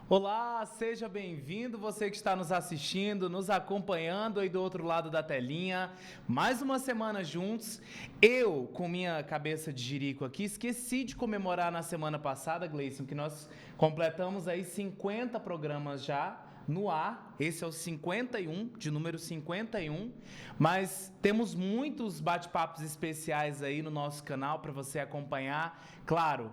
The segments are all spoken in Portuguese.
Olá, seja bem-vindo, você que está nos assistindo, nos acompanhando aí do outro lado da telinha. Mais uma semana juntos. Eu, com minha cabeça de jirico aqui, esqueci de comemorar na semana passada, Gleison, que nós completamos aí 50 programas já no ar. Esse é o 51, de número 51, mas temos muitos bate-papos especiais aí no nosso canal para você acompanhar. Claro,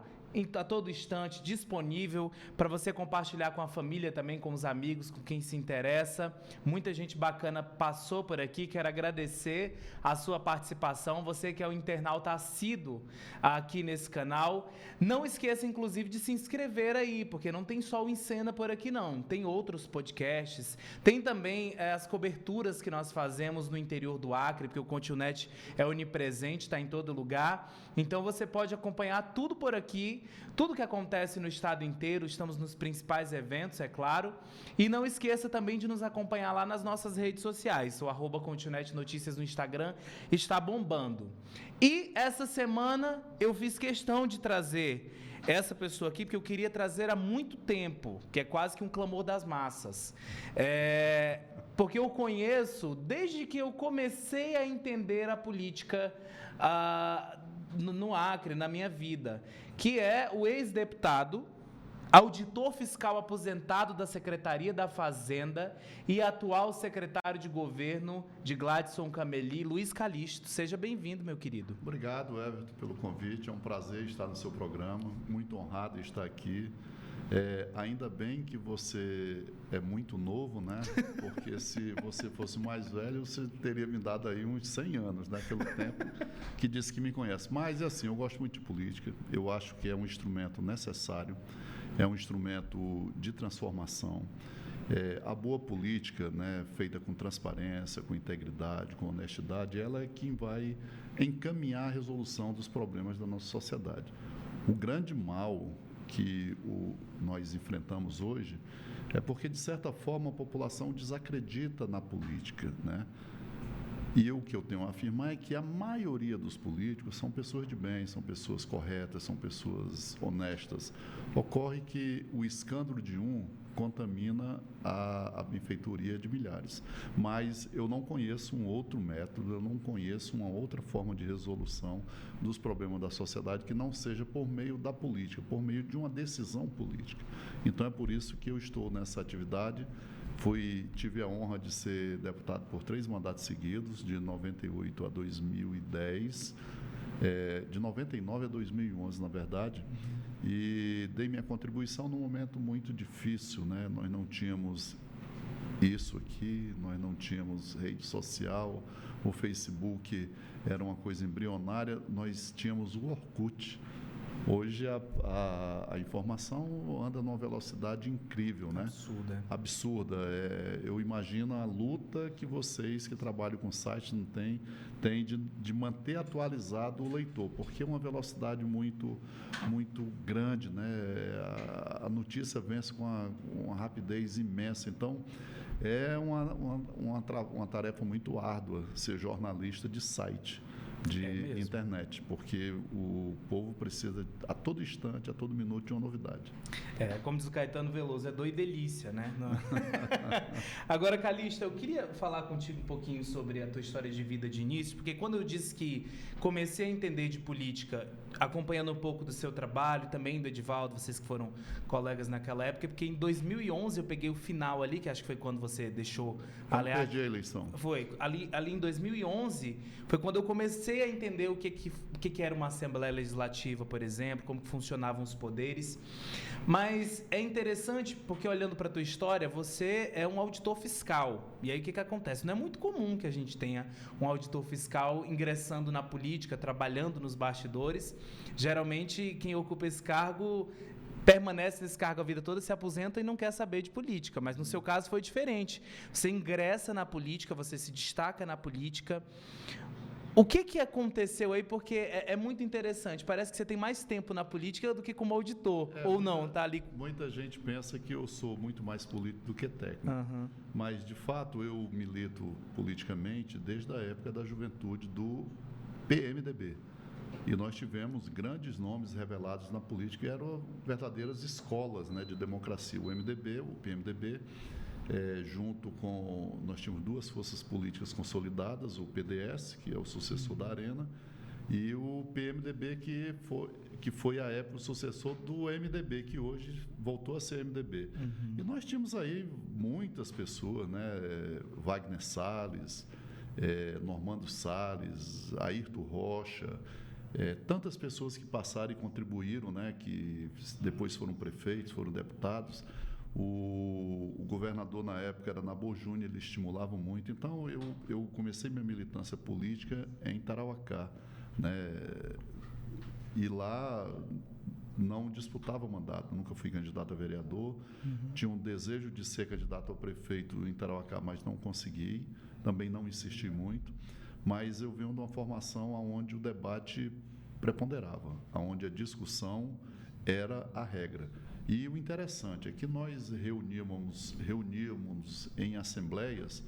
a todo instante, disponível para você compartilhar com a família também, com os amigos, com quem se interessa. Muita gente bacana passou por aqui, quero agradecer a sua participação, você que é um internauta assíduo aqui nesse canal. Não esqueça, inclusive, de se inscrever aí, porque não tem só o Encena por aqui não, tem outros podcasts, tem também as coberturas que nós fazemos no interior do Acre, porque o Continet é onipresente, está em todo lugar, então você pode acompanhar tudo por aqui, tudo que acontece no estado inteiro, estamos nos principais eventos, é claro. E não esqueça também de nos acompanhar lá nas nossas redes sociais. O @Continet Notícias no Instagram está bombando. E essa semana eu fiz questão de trazer essa pessoa aqui, porque eu queria trazer há muito tempo, que é quase que um clamor das massas. Porque eu conheço desde que eu comecei a entender a política no Acre, na minha vida, que é o ex-deputado, auditor fiscal aposentado da Secretaria da Fazenda e atual secretário de governo de Gladson Cameli, Luiz Calixto. Seja bem-vindo, meu querido. Obrigado, Everton, pelo convite. É um prazer estar no seu programa. Muito honrado de estar aqui. Ainda bem que você é muito novo, né? Porque se você fosse mais velho, você teria me dado aí uns 100 anos, né? Pelo tempo que disse que me conhece. Mas, assim, eu gosto muito de política. Eu acho que é um instrumento necessário, é um instrumento de transformação. A boa política, né, feita com transparência, com integridade, com honestidade, ela é quem vai encaminhar a resolução dos problemas da nossa sociedade. O grande mal que nós enfrentamos hoje é porque, de certa forma, a população desacredita na política, né? E o que eu tenho a afirmar é que a maioria dos políticos são pessoas de bem, são pessoas corretas, são pessoas honestas. Ocorre que o escândalo de um contamina a benfeitoria de milhares. Mas eu não conheço um outro método, eu não conheço uma outra forma de resolução dos problemas da sociedade que não seja por meio da política, por meio de uma decisão política. Então é por isso que eu estou nessa atividade. Tive a honra de ser deputado por 3 mandatos seguidos, de 98 a 2010, de 99 a 2011, na verdade, e dei minha contribuição num momento muito difícil, né? Nós não tínhamos isso aqui, nós não tínhamos rede social, o Facebook era uma coisa embrionária, nós tínhamos o Orkut. Hoje a informação anda numa velocidade incrível, né? Absurda. Eu imagino a luta que vocês que trabalham com site não têm de manter atualizado o leitor, porque é uma velocidade muito, muito grande, né? A notícia vence com uma rapidez imensa. Então, é uma tarefa muito árdua ser jornalista de site, de internet, porque o povo precisa a todo instante, a todo minuto de uma novidade. Como diz o Caetano Veloso, é doidelícia, né? Agora, Calixto, eu queria falar contigo um pouquinho sobre a tua história de vida de início, porque quando eu disse que comecei a entender de política, acompanhando um pouco do seu trabalho, também do Edivaldo, vocês que foram colegas naquela época, porque em 2011 eu peguei o final ali, que acho que foi quando você deixou... Eu perdi a eleição. Foi. Ali em 2011 foi quando eu comecei a entender o que era uma Assembleia Legislativa, por exemplo, como que funcionavam os poderes. Mas é interessante porque, olhando para a tua história, você é um auditor fiscal. E aí o que acontece? Não é muito comum que a gente tenha um auditor fiscal ingressando na política, trabalhando nos bastidores. Geralmente, quem ocupa esse cargo permanece nesse cargo a vida toda, se aposenta e não quer saber de política. Mas no seu caso foi diferente. Você ingressa na política, você se destaca na política. O que aconteceu aí? Porque é muito interessante. Parece que você tem mais tempo na política do que como auditor. Ou não, tá ali... Muita gente pensa que eu sou muito mais político do que técnico. Uhum. Mas, de fato, eu milito politicamente desde a época da juventude do PMDB. E nós tivemos grandes nomes revelados na política, que eram verdadeiras escolas, né, de democracia. O MDB, o PMDB, junto com... Nós tínhamos duas forças políticas consolidadas, o PDS, que é o sucessor da Arena, e o PMDB, que foi à época o sucessor do MDB, que hoje voltou a ser MDB. E nós tínhamos aí muitas pessoas, né? Wagner Salles, Normando Salles, Ayrton Rocha, tantas pessoas que passaram e contribuíram, né? Que depois foram prefeitos, foram deputados. O governador na época era Nabor Júnior, ele estimulava muito. Então eu comecei minha militância política em Tarauacá, né? E lá não disputava mandato, nunca fui candidato a vereador. Tinha um desejo de ser candidato ao prefeito em Tarauacá, mas não consegui, também não insisti muito. Mas eu venho de uma formação onde o debate preponderava, onde a discussão era a regra. E o interessante é que nós reuníamos em assembleias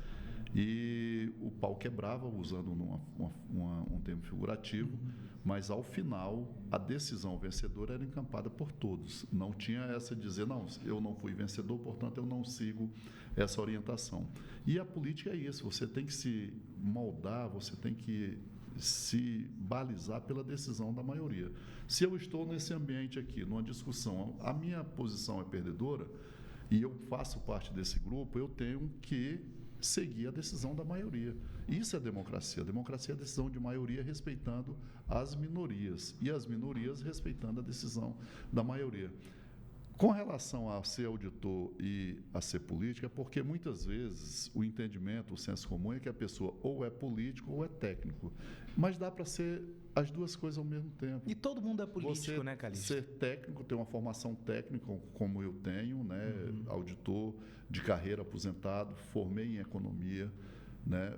e o pau quebrava, usando um termo figurativo, mas ao final a decisão vencedora era encampada por todos. Não tinha essa de dizer, não, eu não fui vencedor, portanto eu não sigo essa orientação. E a política é isso, você tem que se moldar, você tem que se balizar pela decisão da maioria. Se eu estou nesse ambiente aqui, numa discussão, a minha posição é perdedora e eu faço parte desse grupo, eu tenho que seguir a decisão da maioria. Isso é democracia. A democracia é a decisão de maioria respeitando as minorias e as minorias respeitando a decisão da maioria. Com relação a ser auditor e a ser político, é porque muitas vezes o entendimento, o senso comum é que a pessoa ou é político ou é técnico. Mas dá para ser as duas coisas ao mesmo tempo. E todo mundo é político, né, Calixto? Ser técnico, ter uma formação técnica como eu tenho, né, auditor de carreira aposentado, formei em economia, né,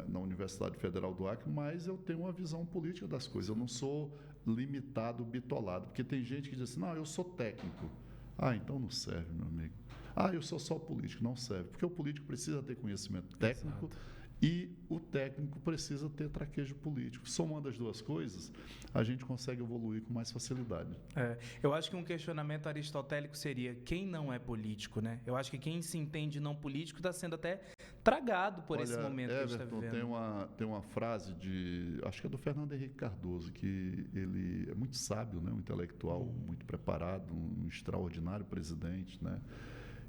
na Universidade Federal do Acre, mas eu tenho uma visão política das coisas. Eu não sou limitado, bitolado, porque tem gente que diz assim, não, eu sou técnico. Ah, então não serve, meu amigo. Ah, eu sou só político. Não serve, porque o político precisa ter conhecimento técnico. Exato. E o técnico precisa ter traquejo político. Somando as duas coisas, a gente consegue evoluir com mais facilidade. Eu acho que um questionamento aristotélico seria quem não é político, né? Eu acho que quem se entende não político está sendo até tragado por esse momento que a gente está vivendo. Tem uma frase acho que é do Fernando Henrique Cardoso, que ele é muito sábio, né? Um intelectual muito preparado, um extraordinário presidente, né?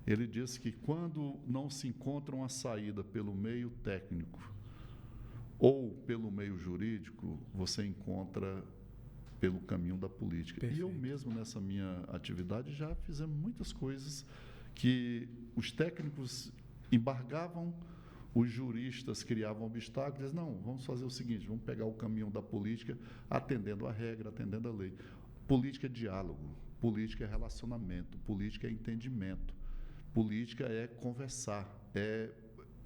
Ele disse que quando não se encontra uma saída pelo meio técnico ou pelo meio jurídico, você encontra pelo caminho da política. Perfeito. E eu mesmo, nessa minha atividade, já fizemos muitas coisas que os técnicos embargavam, os juristas criavam obstáculos. Não, vamos fazer o seguinte, vamos pegar o caminho da política, atendendo a regra, atendendo a lei. Política é diálogo, política é relacionamento, política é entendimento. Política é conversar, é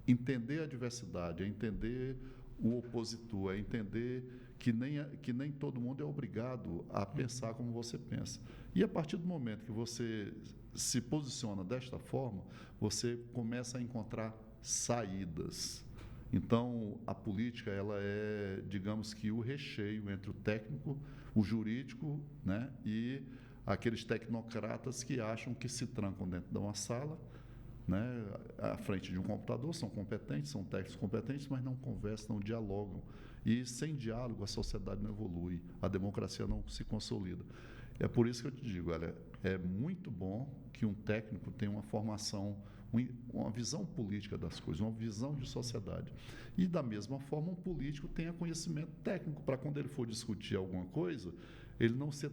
entender a diversidade, é entender o opositor, é entender que nem todo mundo é obrigado a pensar como você pensa. E a partir do momento que você se posiciona desta forma, você começa a encontrar saídas. Então, a política ela é, digamos que, o recheio entre o técnico, o jurídico, né, e aqueles tecnocratas que acham que se trancam dentro de uma sala, né, à frente de um computador, são competentes, são técnicos competentes, mas não conversam, não dialogam. E sem diálogo a sociedade não evolui, a democracia não se consolida. É por isso que eu te digo, olha, é muito bom que um técnico tenha uma formação, uma visão política das coisas, uma visão de sociedade. E, da mesma forma, um político tenha conhecimento técnico para, quando ele for discutir alguma coisa, ele não ser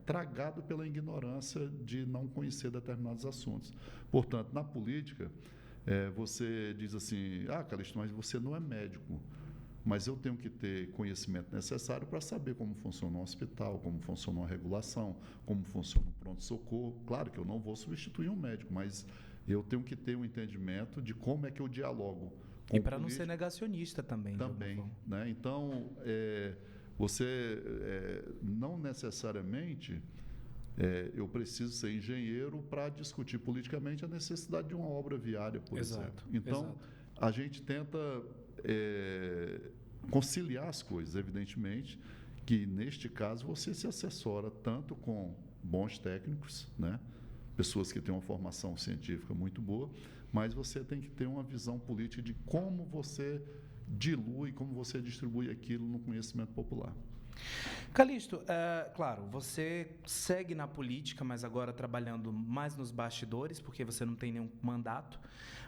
tragado pela ignorância de não conhecer determinados assuntos. Portanto, na política, você diz assim, Calixto, mas você não é médico, mas eu tenho que ter conhecimento necessário para saber como funciona um hospital, como funciona uma regulação, como funciona um pronto-socorro. Claro que eu não vou substituir um médico, mas eu tenho que ter um entendimento de como é que eu dialogo com e para não ser negacionista também. Também, né? Então, você não necessariamente eu preciso ser engenheiro para discutir politicamente a necessidade de uma obra viária, por exemplo. Então, a gente tenta conciliar as coisas, evidentemente, que, neste caso, você se assessora tanto com bons técnicos, né? Pessoas que têm uma formação científica muito boa, mas você tem que ter uma visão política de como você dilui, como você distribui aquilo no conhecimento popular. Calixto, claro, você segue na política, mas agora trabalhando mais nos bastidores, porque você não tem nenhum mandato.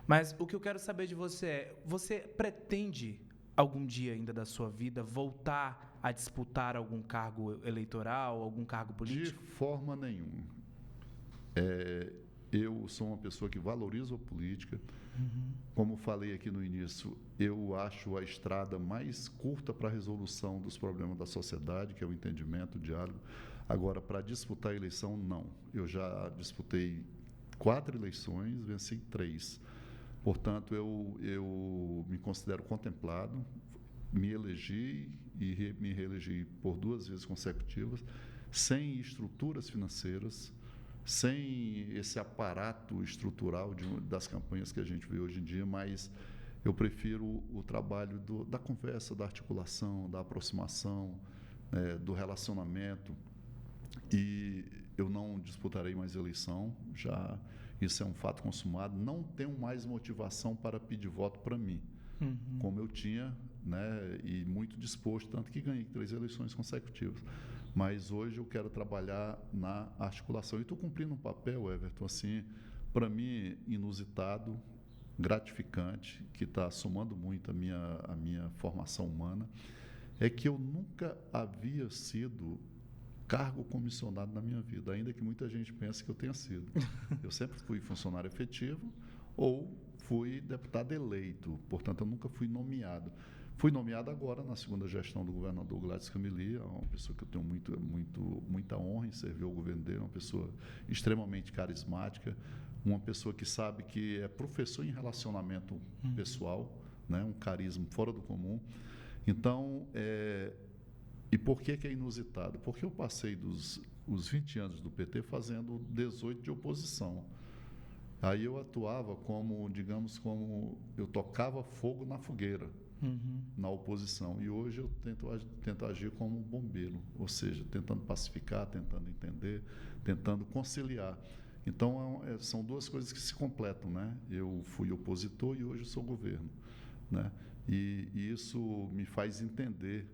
Mas o que eu quero saber de você é, você pretende, algum dia ainda da sua vida, voltar a disputar algum cargo eleitoral, algum cargo político? De forma nenhuma. Eu sou uma pessoa que valoriza a política. Como falei aqui no início, eu acho a estrada mais curta para a resolução dos problemas da sociedade, que é o entendimento, o diálogo. Agora, para disputar a eleição, não. Eu já disputei 4 eleições, venci 3. Portanto, eu me considero contemplado, me elegi e me reelegi por 2 vezes consecutivas, sem estruturas financeiras, sem esse aparato estrutural das campanhas que a gente vê hoje em dia, mas eu prefiro o trabalho da conversa, da articulação, da aproximação, do relacionamento. E eu não disputarei mais eleição, já isso é um fato consumado. Não tenho mais motivação para pedir voto para mim, como eu tinha, né, e muito disposto, tanto que ganhei 3 eleições consecutivas. Mas hoje eu quero trabalhar na articulação. E estou cumprindo um papel, Everton, assim, para mim, inusitado, gratificante, que está somando muito a minha formação humana, é que eu nunca havia sido cargo comissionado na minha vida, ainda que muita gente pense que eu tenha sido. Eu sempre fui funcionário efetivo ou fui deputado eleito, portanto, eu nunca fui nomeado. Fui nomeado agora na segunda gestão do governador Gladys Camili, uma pessoa que eu tenho muita honra em servir ao governo dele, uma pessoa extremamente carismática, uma pessoa que sabe que é professor em relacionamento pessoal, né, um carisma fora do comum. Então, e por que é inusitado? Porque eu passei os 20 anos do PT fazendo 18 de oposição. Aí eu atuava como, digamos, como eu tocava fogo na fogueira. Na oposição. E hoje eu tento agir como um bombeiro, ou seja, tentando pacificar, tentando entender, tentando conciliar. Então, são 2 coisas que se completam, né? Eu fui opositor e hoje sou governo, né? E isso me faz entender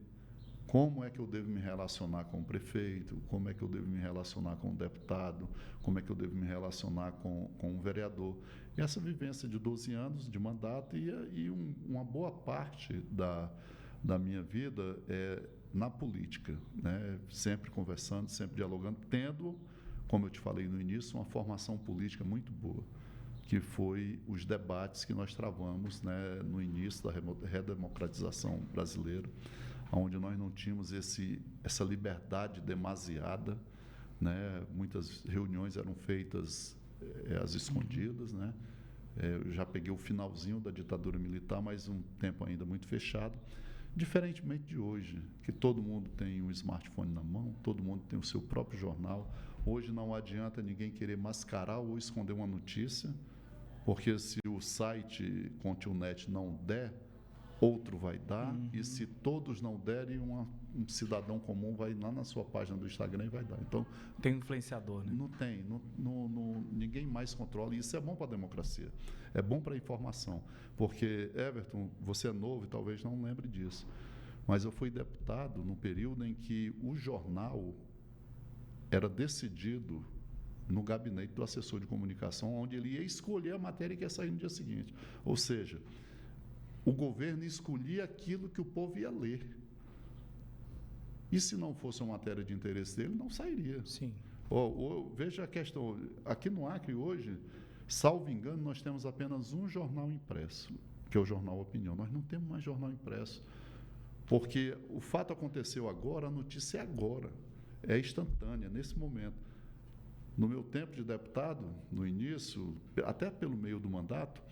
como é que eu devo me relacionar com o prefeito, como é que eu devo me relacionar com o deputado, como é que eu devo me relacionar com o vereador. E essa vivência de 12 anos de mandato e uma boa parte da minha vida é na política, né? Sempre conversando, sempre dialogando, tendo, como eu te falei no início, uma formação política muito boa, que foi os debates que nós travamos, né, no início da redemocratização brasileira, onde nós não tínhamos essa liberdade demasiada, né? Muitas reuniões eram feitas às escondidas, né? Eu já peguei o finalzinho da ditadura militar, mas um tempo ainda muito fechado, diferentemente de hoje, que todo mundo tem um smartphone na mão, todo mundo tem o seu próprio jornal. Hoje não adianta ninguém querer mascarar ou esconder uma notícia, porque se o site Continet não der, outro vai dar, e se todos não derem, um cidadão comum vai lá na sua página do Instagram e vai dar. Então, tem um influenciador, né? Não tem, ninguém mais controla, e isso é bom para a democracia, é bom para a informação, porque, Everton, você é novo e talvez não lembre disso, mas eu fui deputado no período em que o jornal era decidido no gabinete do assessor de comunicação, onde ele ia escolher a matéria que ia sair no dia seguinte, ou seja, o governo escolhia aquilo que o povo ia ler. E se não fosse uma matéria de interesse dele, não sairia. Sim. Veja a questão. Aqui no Acre, hoje, salvo engano, nós temos apenas um jornal impresso, que é o Jornal Opinião. Nós não temos mais jornal impresso. Porque o fato aconteceu agora, a notícia é agora. É instantânea, nesse momento. No meu tempo de deputado, no início, até pelo meio do mandato,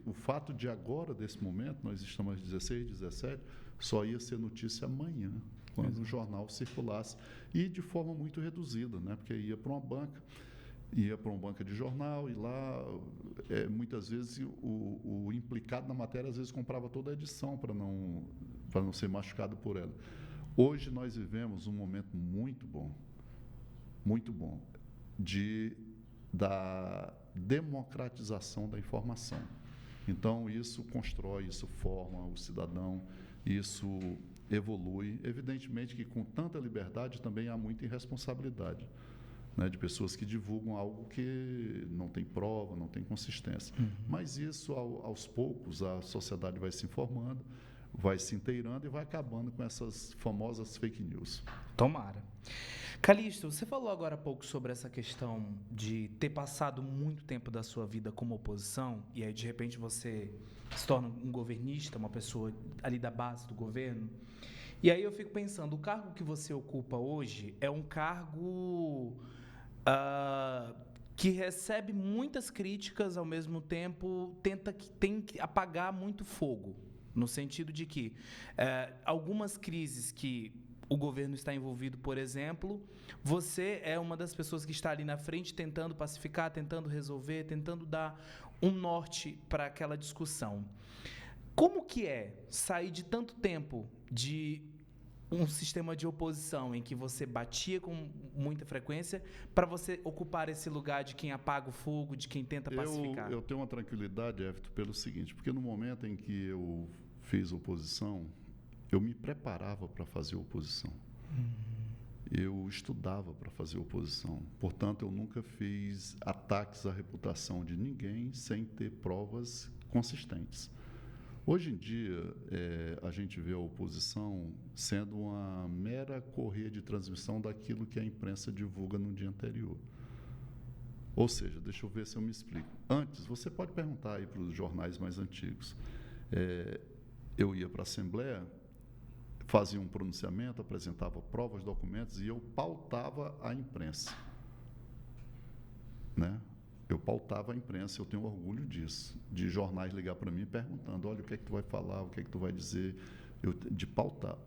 o fato de agora, desse momento, nós estamos às 16, 17, só ia ser notícia amanhã, quando o jornal circulasse, e de forma muito reduzida, né? Porque ia para uma banca de jornal, e lá, muitas vezes, o implicado na matéria, às vezes, comprava toda a edição para não para não ser machucado por ela. Hoje nós vivemos um momento muito bom, da democratização da informação. Então, isso constrói, isso forma o cidadão, isso evolui. Evidentemente que com tanta liberdade também há muita irresponsabilidade, né, de pessoas que divulgam algo que não tem prova, não tem consistência. Mas isso, aos poucos, a sociedade vai se informando, vai se inteirando e vai acabando com essas famosas fake news. Tomara. Calixto, você falou agora há pouco sobre essa questão de ter passado muito tempo da sua vida como oposição e aí, de repente, você se torna um governista, uma pessoa ali da base do governo. E aí eu fico pensando, o cargo que você ocupa hoje é um cargo que recebe muitas críticas, ao mesmo tempo tem que apagar muito fogo, no sentido de que algumas crises que o governo está envolvido, por exemplo, você é uma das pessoas que está ali na frente tentando pacificar, tentando resolver, tentando dar um norte para aquela discussão. Como que é sair de tanto tempo de um sistema de oposição em que você batia com muita frequência para você ocupar esse lugar de quem apaga o fogo, de quem tenta pacificar? Eu tenho uma tranquilidade, Everton, pelo seguinte, porque no momento em que eu fiz oposição, eu me preparava para fazer oposição. Eu estudava para fazer oposição. Portanto, eu nunca fiz ataques à reputação de ninguém sem ter provas consistentes. Hoje em dia, a gente vê a oposição sendo uma mera correia de transmissão daquilo que a imprensa divulga no dia anterior. Ou seja, deixa eu ver se eu me explico. Antes, você pode perguntar aí para os jornais mais antigos. Eu ia para a Assembleia, fazia um pronunciamento, apresentava provas, documentos e eu pautava a imprensa, né? Eu pautava a imprensa, eu tenho orgulho disso, de jornais ligar para mim perguntando, olha, o que é que tu vai falar, o que é que tu vai dizer, de pautar.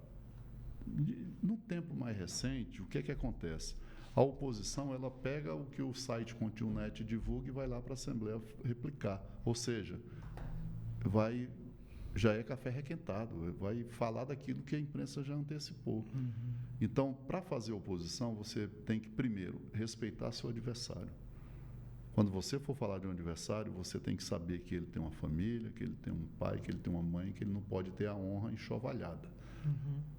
No tempo mais recente, o que é que acontece? A oposição, ela pega o que o site Continu.net divulga e vai lá para a Assembleia replicar, ou seja, já é café requentado, vai falar daquilo que a imprensa já antecipou. Então, para fazer oposição, você tem que, primeiro, respeitar seu adversário. Quando você for falar de um adversário, você tem que saber que ele tem uma família, que ele tem um pai, que ele tem uma mãe, que ele não pode ter a honra enxovalhada.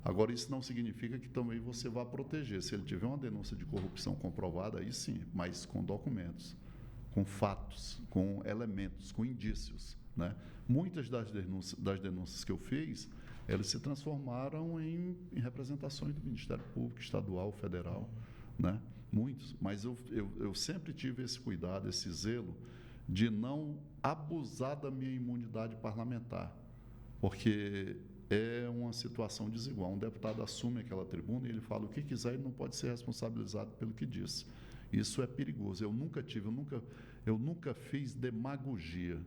Agora, isso não significa que também você vá proteger. Se ele tiver uma denúncia de corrupção comprovada, aí sim, mas com documentos, com fatos, com elementos, com indícios, né? Muitas das denúncias que eu fiz, elas se transformaram em representações do Ministério Público, estadual, federal, né? Muitos, mas eu sempre tive esse cuidado, esse zelo de não abusar da minha imunidade parlamentar, porque é uma situação desigual. Um deputado assume aquela tribuna e ele fala o que quiser e não pode ser responsabilizado pelo que disse. Isso é perigoso. Eu nunca fiz demagogia.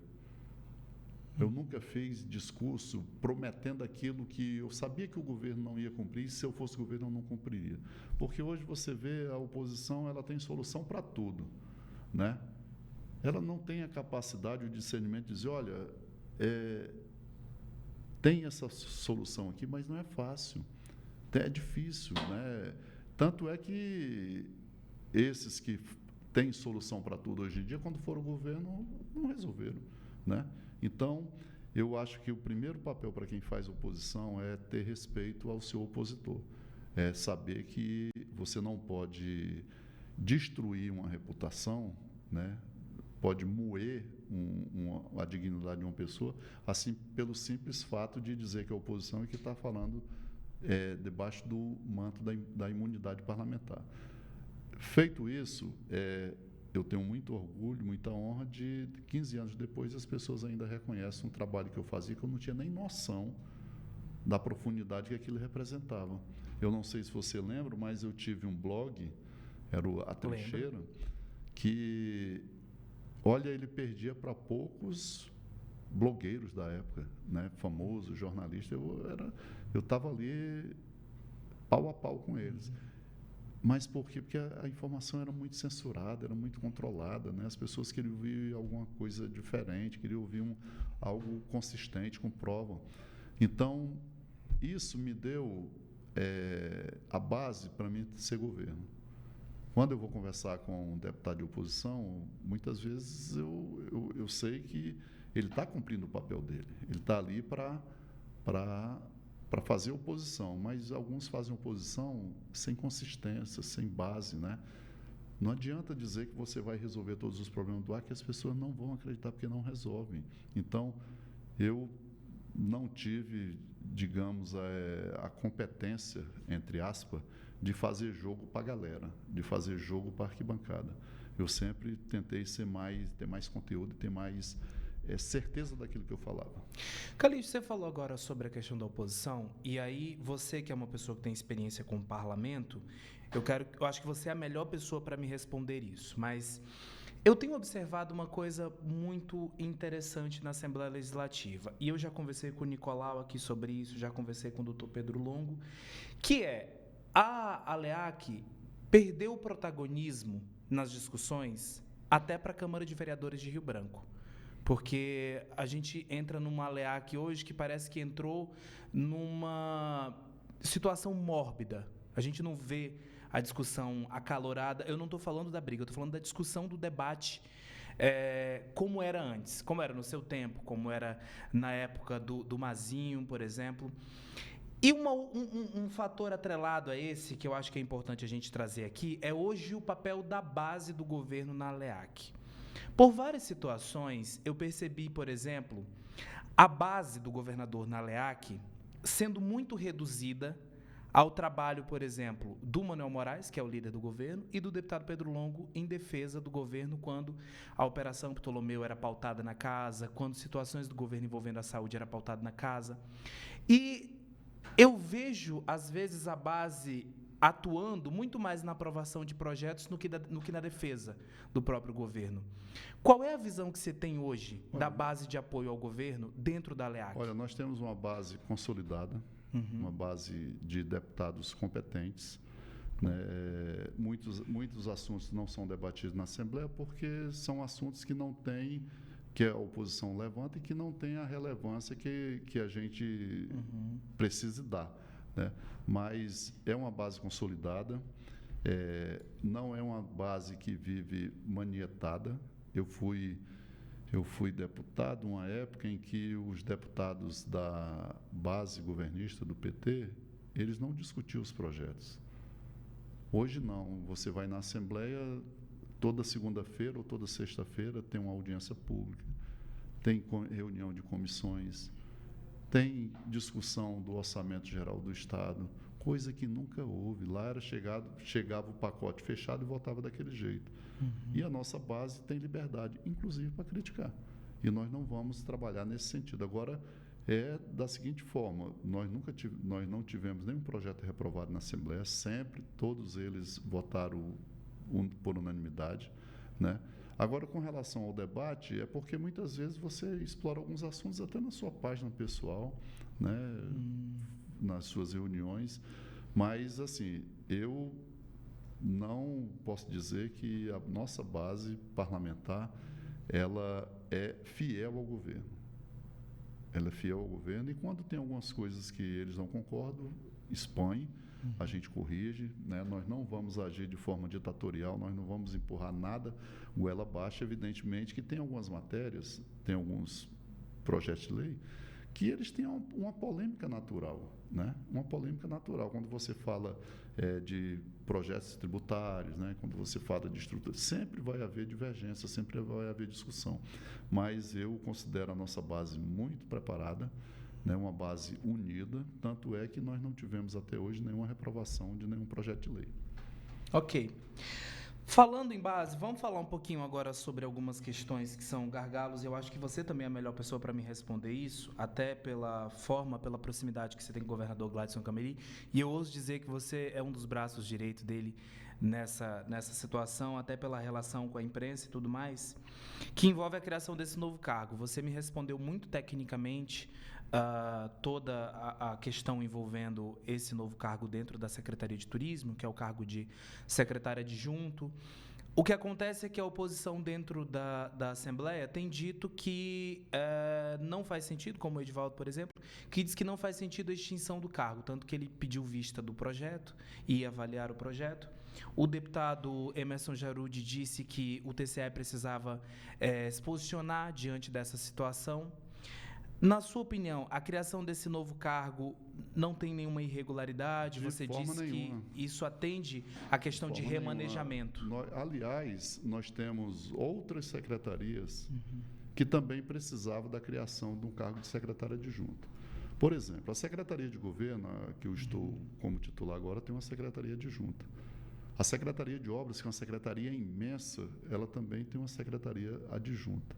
Eu nunca fiz discurso prometendo aquilo que eu sabia que o governo não ia cumprir, e se eu fosse governo eu não cumpriria. Porque hoje você vê a oposição, ela tem solução para tudo, né? Ela não tem a capacidade, o discernimento de dizer, olha, tem essa solução aqui, mas não é fácil, é difícil, né? Tanto é que esses que têm solução para tudo hoje em dia, quando foram o governo, não resolveram, né? Então, eu acho que o primeiro papel para quem faz oposição é ter respeito ao seu opositor. É saber que você não pode destruir uma reputação, né? Pode moer a dignidade de uma pessoa, assim, pelo simples fato de dizer que a oposição é que está falando debaixo do manto da imunidade parlamentar. Feito isso, eu tenho muito orgulho, muita honra de 15 anos depois as pessoas ainda reconhecem um trabalho que eu fazia que eu não tinha nem noção da profundidade que aquilo representava. Eu não sei se você lembra, mas eu tive um blog, era A Trincheira, que, olha, ele perdia para poucos blogueiros da época, né, famosos, jornalistas. Eu estava ali pau a pau com eles. Mas por quê? Porque a informação era muito censurada, era muito controlada, né? As pessoas queriam ouvir alguma coisa diferente, queriam ouvir algo consistente, com prova. Então, isso me deu a base para mim ser governo. Quando eu vou conversar com um deputado de oposição, muitas vezes eu sei que ele está cumprindo o papel dele. Ele está ali para fazer oposição, mas alguns fazem oposição sem consistência, sem base, né? Não adianta dizer que você vai resolver todos os problemas do Acre, que as pessoas não vão acreditar porque não resolvem. Então, eu não tive, digamos, a competência, entre aspas, de fazer jogo para a galera, de fazer jogo para a arquibancada. Eu sempre tentei ter mais conteúdo e ter mais certeza daquilo que eu falava. Calixto, você falou agora sobre a questão da oposição, e aí você que é uma pessoa que tem experiência com o parlamento, eu acho que você é a melhor pessoa para me responder isso, mas eu tenho observado uma coisa muito interessante na Assembleia Legislativa, e eu já conversei com o Nicolau aqui sobre isso, já conversei com o doutor Pedro Longo, que a ALEAC perdeu o protagonismo nas discussões até para a Câmara de Vereadores de Rio Branco. Porque a gente entra numa ALEAC hoje que parece que entrou numa situação mórbida. A gente não vê a discussão acalorada. Eu não estou falando da briga, eu estou falando da discussão, do debate, como era antes, como era no seu tempo, como era na época do Mazinho, por exemplo. E um fator atrelado a esse, que eu acho que é importante a gente trazer aqui, é hoje o papel da base do governo na ALEAC. Por várias situações, eu percebi, por exemplo, a base do governador na ALEAC sendo muito reduzida ao trabalho, por exemplo, do Manuel Moraes, que é o líder do governo, e do deputado Pedro Longo em defesa do governo quando a Operação Ptolomeu era pautada na casa, quando situações do governo envolvendo a saúde era pautada na casa. E eu vejo, às vezes, a base atuando muito mais na aprovação de projetos no que na defesa do próprio governo. Qual é a visão que você tem hoje da base de apoio ao governo dentro da ALEAC? Olha, nós temos uma base consolidada, uma base de deputados competentes. Né? Muitos assuntos não são debatidos na Assembleia porque são assuntos que não têm, que a oposição levanta e que não tem a relevância que a gente precisa dar. Né? Mas é uma base consolidada, não é uma base que vive manietada. Eu fui deputado uma época em que os deputados da base governista do PT, eles não discutiam os projetos. Hoje não, você vai na Assembleia toda segunda-feira ou toda sexta-feira, tem uma audiência pública, tem reunião de comissões, tem discussão do orçamento geral do Estado, coisa que nunca houve. Lá chegava o pacote fechado e votava daquele jeito. E a nossa base tem liberdade, inclusive para criticar. E nós não vamos trabalhar nesse sentido. Agora, da seguinte forma, nós não tivemos nenhum projeto reprovado na Assembleia, sempre todos eles votaram por unanimidade, né? Agora, com relação ao debate, é porque muitas vezes você explora alguns assuntos até na sua página pessoal, né? Nas suas reuniões, mas, assim, eu não posso dizer que a nossa base parlamentar ela é fiel ao governo. Ela é fiel ao governo e quando tem algumas coisas que eles não concordam, expõe, a gente corrige, né? Nós não vamos agir de forma ditatorial, nós não vamos empurrar nada goela abaixo. Evidentemente que tem algumas matérias, tem alguns projetos de lei que eles têm uma polêmica natural, né? Uma polêmica natural. Quando você fala de projetos tributários, né? Quando você fala de estrutura, sempre vai haver divergência, sempre vai haver discussão. Mas eu considero a nossa base muito preparada, né, uma base unida, tanto é que nós não tivemos até hoje nenhuma reprovação de nenhum projeto de lei. Ok. Falando em base, vamos falar um pouquinho agora sobre algumas questões que são gargalos. Eu acho que você também é a melhor pessoa para me responder isso, até pela forma, pela proximidade que você tem com o governador Gladson Cameli. E eu ouso dizer que você é um dos braços direitos dele nessa situação, até pela relação com a imprensa e tudo mais, que envolve a criação desse novo cargo. Você me respondeu muito tecnicamente toda a questão envolvendo esse novo cargo dentro da Secretaria de Turismo, que é o cargo de secretário adjunto. O que acontece é que a oposição dentro da Assembleia tem dito que não faz sentido, como o Edivaldo, por exemplo, que diz que não faz sentido a extinção do cargo, tanto que ele pediu vista do projeto e avaliar o projeto. O deputado Emerson Jarudi disse que o TCE precisava se posicionar diante dessa situação. Na sua opinião, a criação desse novo cargo não tem nenhuma irregularidade? Você disse que isso atende à questão de remanejamento. Aliás, nós temos outras secretarias que também precisavam da criação de um cargo de secretário adjunto. Por exemplo, a Secretaria de Governo, que eu estou como titular agora, tem uma secretaria adjunta. A Secretaria de Obras, que é uma secretaria imensa, ela também tem uma secretaria adjunta.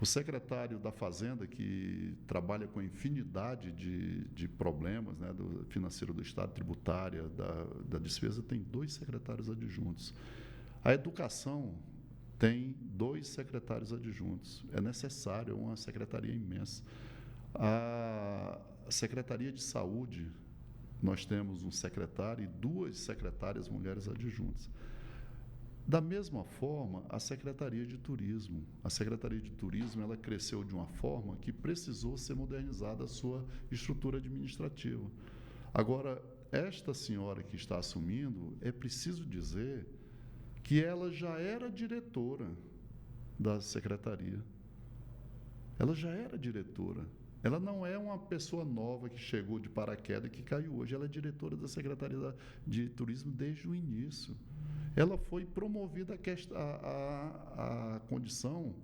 O secretário da Fazenda, que trabalha com infinidade de problemas, né, do financeiro do Estado, tributária, da despesa, tem 2 secretários adjuntos. A Educação tem 2 secretários adjuntos. É necessário, é uma secretaria imensa. A Secretaria de Saúde, nós temos um secretário e 2 secretárias mulheres adjuntas. Da mesma forma, a Secretaria de Turismo. A Secretaria de Turismo, ela cresceu de uma forma que precisou ser modernizada a sua estrutura administrativa. Agora, esta senhora que está assumindo, é preciso dizer que ela já era diretora da secretaria. Ela já era diretora. Ela não é uma pessoa nova que chegou de paraquedas e que caiu hoje. Ela é diretora da Secretaria de Turismo desde o início. Ela foi promovida à condição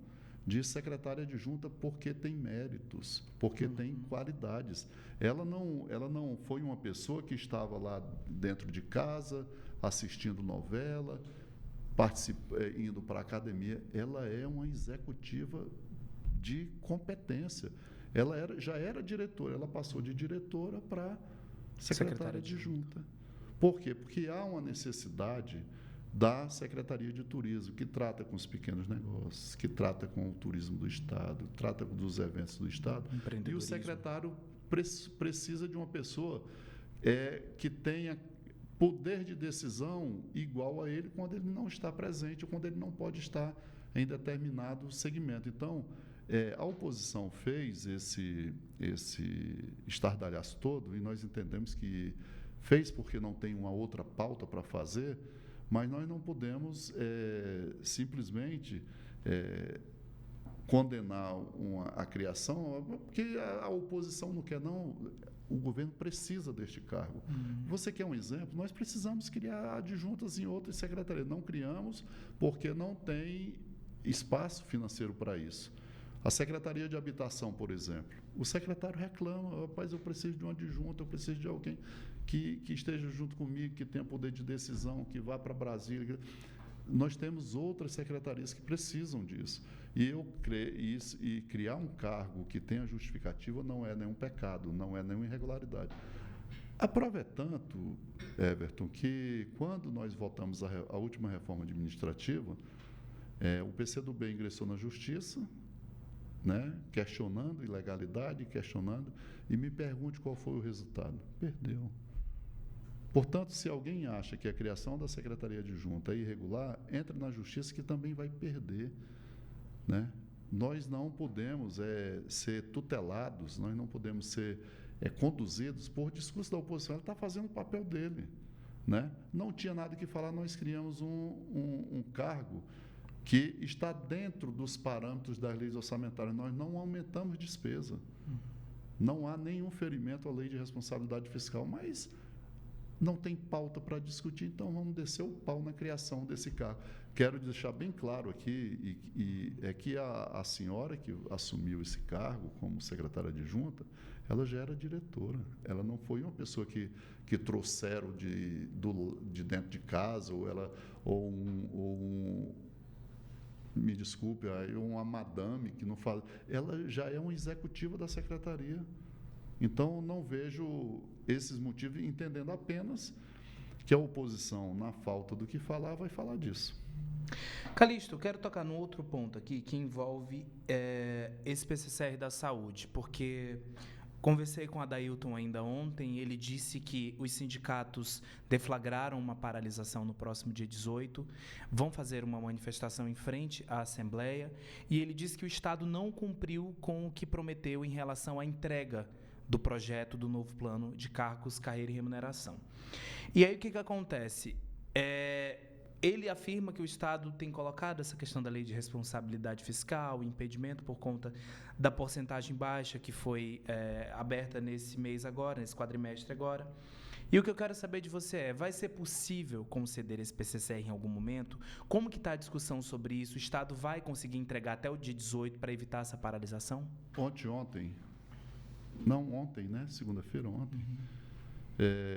de secretária adjunta porque tem méritos, porque tem qualidades. Ela não foi uma pessoa que estava lá dentro de casa, assistindo novela, indo para a academia. Ela é uma executiva de competência. Ela já era diretora, ela passou de diretora para secretária adjunta. Por quê? Porque há uma necessidade da Secretaria de Turismo, que trata com os pequenos negócios, que trata com o turismo do Estado, trata dos eventos do Estado. E o secretário precisa de uma pessoa que tenha poder de decisão igual a ele quando ele não está presente ou quando ele não pode estar em determinado segmento. Então, a oposição fez esse estardalhaço todo e nós entendemos que fez porque não tem uma outra pauta para fazer, mas nós não podemos simplesmente condenar a criação, porque a oposição não quer, não. O governo precisa deste cargo. Você quer um exemplo? Nós precisamos criar adjuntas em outras secretarias. Não criamos porque não tem espaço financeiro para isso. A Secretaria de Habitação, por exemplo, o secretário reclama: rapaz, eu preciso de um adjunto, eu preciso de alguém que esteja junto comigo, que tenha poder de decisão, que vá para Brasília. Nós temos outras secretarias que precisam disso. E criar um cargo que tenha justificativa não é nenhum pecado, não é nenhuma irregularidade. A prova é tanto, Everton, que quando nós votamos a última reforma administrativa, o PCdoB ingressou na Justiça, né, questionando ilegalidade, e me pergunte qual foi o resultado. Perdeu. Portanto, se alguém acha que a criação da Secretaria Adjunta é irregular, entra na Justiça que também vai perder, né? Nós não podemos ser tutelados, nós não podemos ser conduzidos por discurso da oposição. Ela está fazendo o papel dele, né? Não tinha nada que falar, nós criamos um cargo que está dentro dos parâmetros das leis orçamentárias. Nós não aumentamos despesa. Não há nenhum ferimento à lei de responsabilidade fiscal, mas não tem pauta para discutir, então vamos descer o pau na criação desse cargo. Quero deixar bem claro aqui, que a senhora que assumiu esse cargo como secretária adjunta, ela já era diretora. Ela não foi uma pessoa que trouxeram de dentro de casa, me desculpe, uma madame que não fala. Ela já é uma executiva da secretaria. Então, não vejo esses motivos, entendendo apenas que a oposição, na falta do que falar, vai falar disso. Calixto, eu quero tocar num outro ponto aqui que envolve esse PCCR da saúde, porque Conversei com o Adailton ainda ontem, ele disse que os sindicatos deflagraram uma paralisação no próximo dia 18, vão fazer uma manifestação em frente à Assembleia, e ele disse que o Estado não cumpriu com o que prometeu em relação à entrega do projeto do novo plano de cargos, carreira e remuneração. E aí o que acontece? Ele afirma que o Estado tem colocado essa questão da lei de responsabilidade fiscal, impedimento por conta da porcentagem baixa que foi aberta nesse mês agora, nesse quadrimestre agora. E o que eu quero saber de você vai ser possível conceder esse PCCR em algum momento? Como que está a discussão sobre isso? O Estado vai conseguir entregar até o dia 18 para evitar essa paralisação? Ontem, né? Segunda-feira, ontem,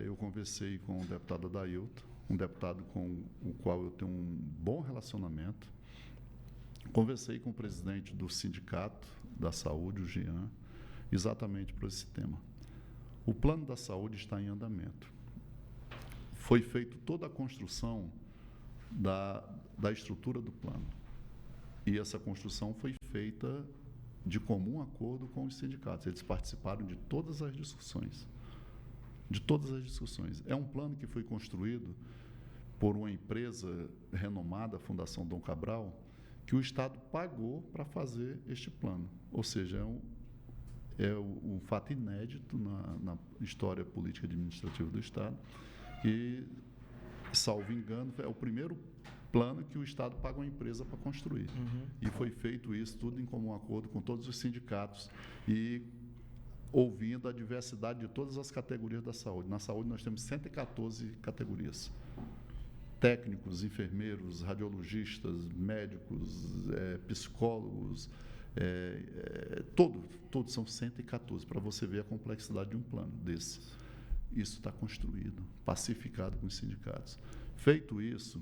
eu conversei com o deputado Adailton, um deputado com o qual eu tenho um bom relacionamento. Conversei com o presidente do Sindicato da Saúde, o Jean, exatamente por esse tema. O plano da saúde está em andamento. Foi feita toda a construção da estrutura do plano. E essa construção foi feita de comum acordo com os sindicatos. Eles participaram de todas as discussões. É um plano que foi construído por uma empresa renomada, a Fundação Dom Cabral, que o Estado pagou para fazer este plano. Ou seja, um fato inédito na história política e administrativa do Estado, e, salvo engano, é o primeiro plano que o Estado paga uma empresa para construir. E foi feito isso tudo em comum acordo com todos os sindicatos e ouvindo a diversidade de todas as categorias da saúde. Na saúde nós temos 114 categorias. Técnicos, enfermeiros, radiologistas, médicos, psicólogos, todos são 114, para você ver a complexidade de um plano desse. Isso está construído, pacificado com os sindicatos. Feito isso,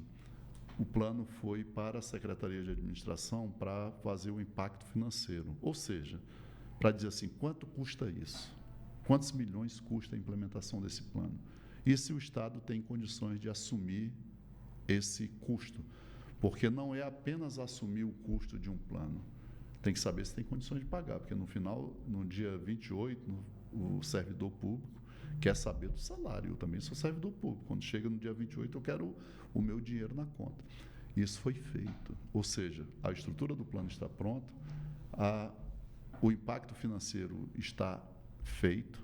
o plano foi para a Secretaria de Administração para fazer o impacto financeiro, ou seja, para dizer assim, quanto custa isso? Quantos milhões custa a implementação desse plano? E se o Estado tem condições de assumir esse custo? Porque não é apenas assumir o custo de um plano, tem que saber se tem condições de pagar, porque no final, no dia 28, o servidor público quer saber do salário. Eu também sou servidor público. Quando chega no dia 28, eu quero o meu dinheiro na conta. Isso foi feito. Ou seja, a estrutura do plano está pronta, o impacto financeiro está feito,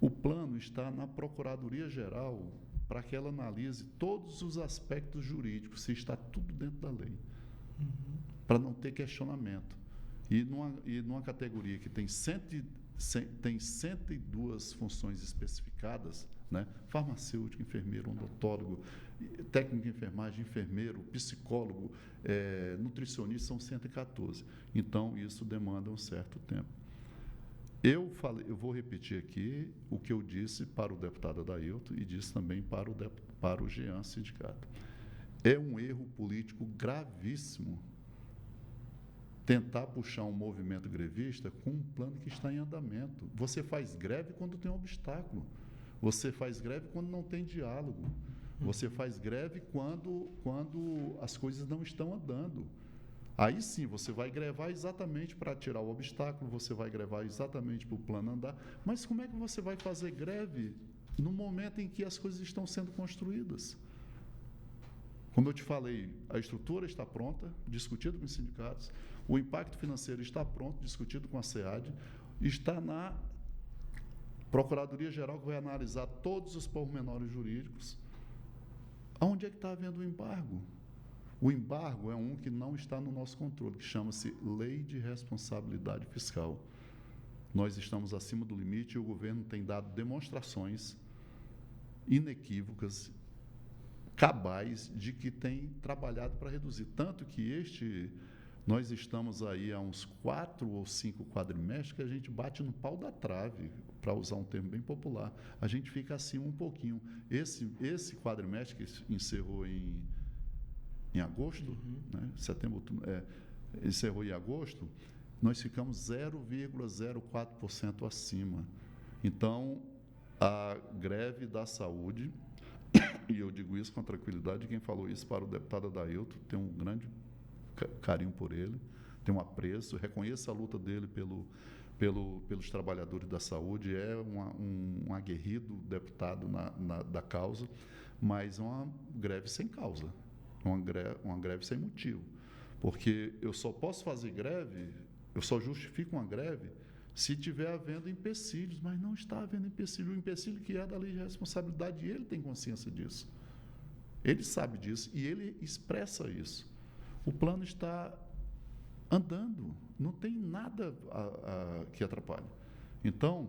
o plano está na Procuradoria-Geral para que ela analise todos os aspectos jurídicos, se está tudo dentro da lei, para não ter questionamento. E numa categoria que tem 102 funções especificadas, né? Farmacêutico, enfermeiro, odontólogo, técnico de enfermagem, enfermeiro, psicólogo, nutricionista, são 114. Então, isso demanda um certo tempo. Eu vou repetir aqui o que eu disse para o deputado Adailton e disse também para o Jean Sindicato. É um erro político gravíssimo tentar puxar um movimento grevista com um plano que está em andamento. Você faz greve quando tem um obstáculo. Você faz greve quando não tem diálogo. Você faz greve quando as coisas não estão andando. Aí sim, você vai grevar exatamente para tirar o obstáculo, você vai grevar exatamente para o plano andar. Mas como é que você vai fazer greve no momento em que as coisas estão sendo construídas? Como eu te falei, a estrutura está pronta, discutida com os sindicatos, o impacto financeiro está pronto, discutido com a SEAD, está na Procuradoria-Geral, que vai analisar todos os pormenores jurídicos. Aonde é que está havendo o embargo? O embargo é um que não está no nosso controle, que chama-se Lei de Responsabilidade Fiscal. Nós estamos acima do limite e o governo tem dado demonstrações inequívocas, cabais, de que tem trabalhado para reduzir. Tanto que nós estamos aí há uns 4 ou 5 quadrimestres que a gente bate no pau da trave, para usar um termo bem popular. A gente fica acima um pouquinho. Esse quadrimestre que encerrou em agosto, né? Setembro, encerrou em agosto, nós ficamos 0,04% acima. Então, a greve da saúde, e eu digo isso com tranquilidade, quem falou isso para o deputado Adailton, tem um grande carinho por ele, tem um apreço, reconheço a luta dele pelos trabalhadores da saúde, é um aguerrido deputado da causa, mas uma greve sem causa, uma greve sem motivo. Porque eu só posso fazer greve, eu só justifico uma greve se estiver havendo empecilhos, mas não está havendo empecilho. O empecilho que é da lei de responsabilidade, e ele tem consciência disso. Ele sabe disso e ele expressa isso. O plano está andando, não tem nada que atrapalhe. Então,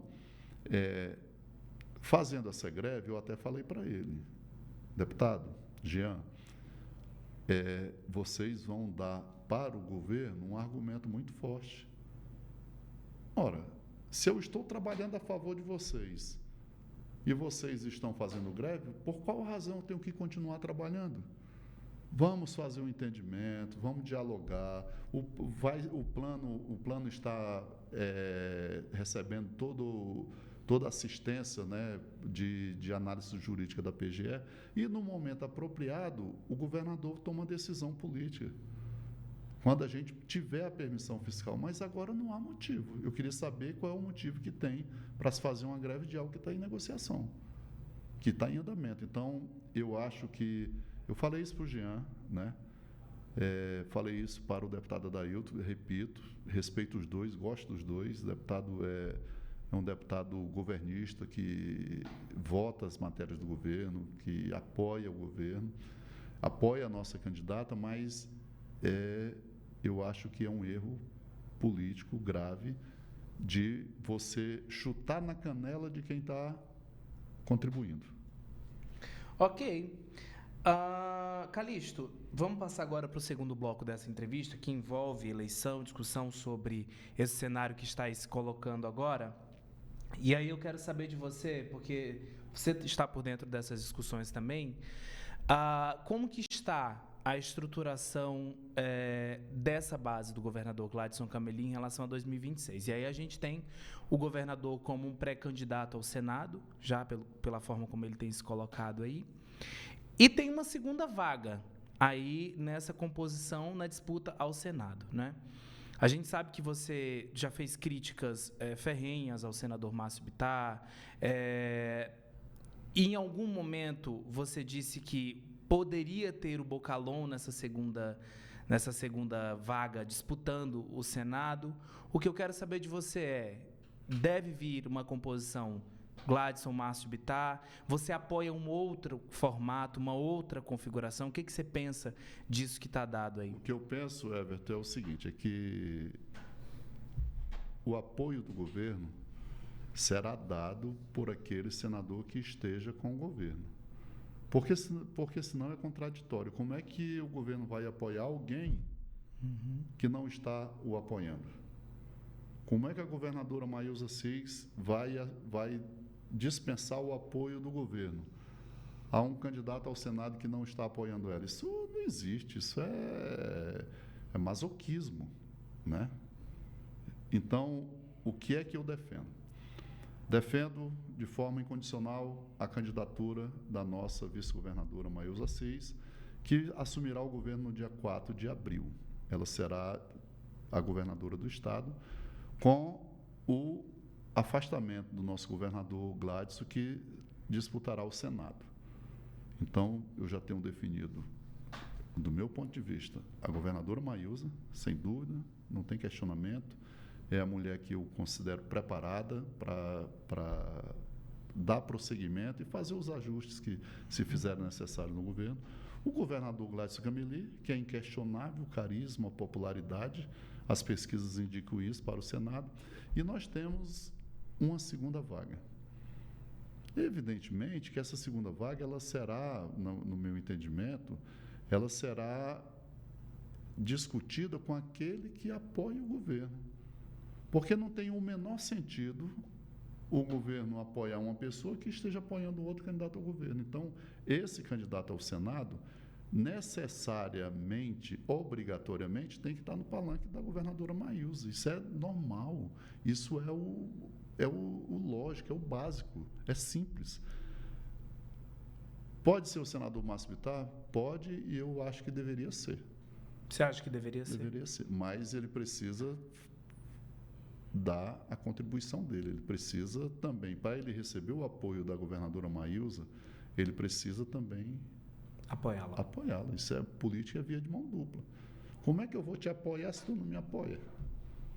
fazendo essa greve, eu até falei para ele, deputado Jean, vocês vão dar para o governo um argumento muito forte. Ora, se eu estou trabalhando a favor de vocês e vocês estão fazendo greve, por qual razão eu tenho que continuar trabalhando? Vamos fazer um entendimento, vamos dialogar. O plano está recebendo toda a assistência, né, de análise jurídica da PGE, e no momento apropriado o governador toma uma decisão política. Quando a gente tiver a permissão fiscal, mas agora não há motivo. Eu queria saber qual é o motivo que tem para se fazer uma greve de algo que está em negociação, que está em andamento. Então, eu acho que... Eu falei isso para o Jean, né? Falei isso para o deputado Adailton, repito, respeito os dois, gosto dos dois. O deputado é um deputado governista que vota as matérias do governo, que apoia o governo, apoia a nossa candidata, mas eu acho que é um erro político grave de você chutar na canela de quem está contribuindo. Ok. Calixto, vamos passar agora para o segundo bloco dessa entrevista, que envolve eleição, discussão sobre esse cenário que está aí se colocando agora. E aí eu quero saber de você, porque você está por dentro dessas discussões também, como que está a estruturação dessa base do governador Gladson Camelim em relação a 2026. E aí a gente tem o governador como um pré-candidato ao Senado, já pela forma como ele tem se colocado aí, e tem uma segunda vaga aí nessa composição, na disputa ao Senado, né? A gente sabe que você já fez críticas ferrenhas ao senador Márcio Bittar, e em algum momento você disse que poderia ter o Bocalon nessa segunda vaga disputando o Senado. O que eu quero saber de você deve vir uma composição Gladson, Márcio Bittar? Você apoia um outro formato, uma outra configuração? O que você pensa disso que está dado aí? O que eu penso, Everton, é o seguinte, é que o apoio do governo será dado por aquele senador que esteja com o governo. Porque senão é contraditório. Como é que o governo vai apoiar alguém que não está o apoiando? Como é que a governadora Maísa Cix vai dispensar o apoio do governo a um candidato ao Senado que não está apoiando ela? Isso não existe, isso é masoquismo, né? Então, o que é que eu defendo? Defendo de forma incondicional a candidatura da nossa vice-governadora Maísa Cix, que assumirá o governo no dia 4 de abril. Ela será a governadora do estado, com o afastamento do nosso governador Gladson, que disputará o Senado. Então, eu já tenho definido, do meu ponto de vista, a governadora Maísa, sem dúvida, não tem questionamento. É a mulher que eu considero preparada para dar prosseguimento e fazer os ajustes que se fizerem necessários no governo. O governador Gladson Camelim, que é inquestionável o carisma, a popularidade, as pesquisas indicam isso para o Senado. E nós temos uma segunda vaga. Evidentemente que essa segunda vaga, ela será, no meu entendimento, ela será discutida com aquele que apoia o governo. Porque não tem o menor sentido o governo apoiar uma pessoa que esteja apoiando outro candidato ao governo. Então, esse candidato ao Senado, necessariamente, obrigatoriamente, tem que estar no palanque da governadora Maísa. Isso é normal, isso é o lógico, é o básico, é simples. Pode ser o senador Márcio Bittar? Pode, e eu acho que deveria ser. Você acha que deveria ser? Deveria ser, mas ele precisa dar a contribuição dele. Ele precisa também, para ele receber o apoio da governadora Maílza, ele precisa também apoiá-la. Isso é política via de mão dupla. Como é que eu vou te apoiar se tu não me apoia?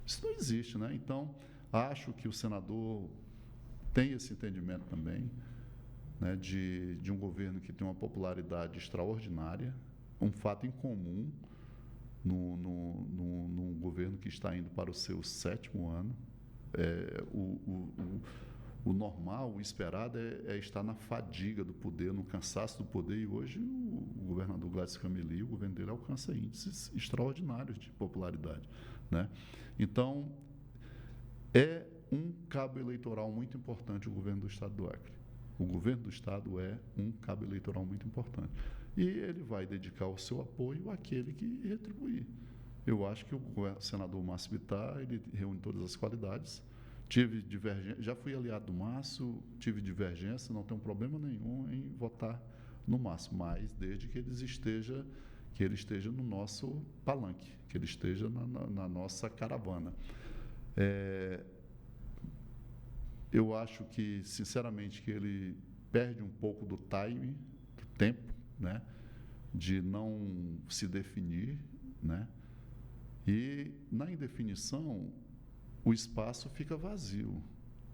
Isso não existe, né? Então, acho que o senador tem esse entendimento também, né, de um governo que tem uma popularidade extraordinária, um fato incomum num governo que está indo para o seu 7º ano. O normal, o esperado é estar na fadiga do poder, no cansaço do poder, e hoje o governador Gladys Cameli, o governo dele alcança índices extraordinários de popularidade, né? Então, é um cabo eleitoral muito importante o governo do Estado do Acre. O governo do Estado é um cabo eleitoral muito importante. E ele vai dedicar o seu apoio àquele que retribuir. Eu acho que o senador Márcio Bittar, ele reúne todas as qualidades. Tive divergência, já fui aliado do Márcio, tive divergência, não tenho problema nenhum em votar no Márcio, mas desde que ele esteja no nosso palanque, que ele esteja na nossa caravana. Eu acho que, sinceramente, que ele perde um pouco do time, do tempo, né, de não se definir, né, e na indefinição o espaço fica vazio.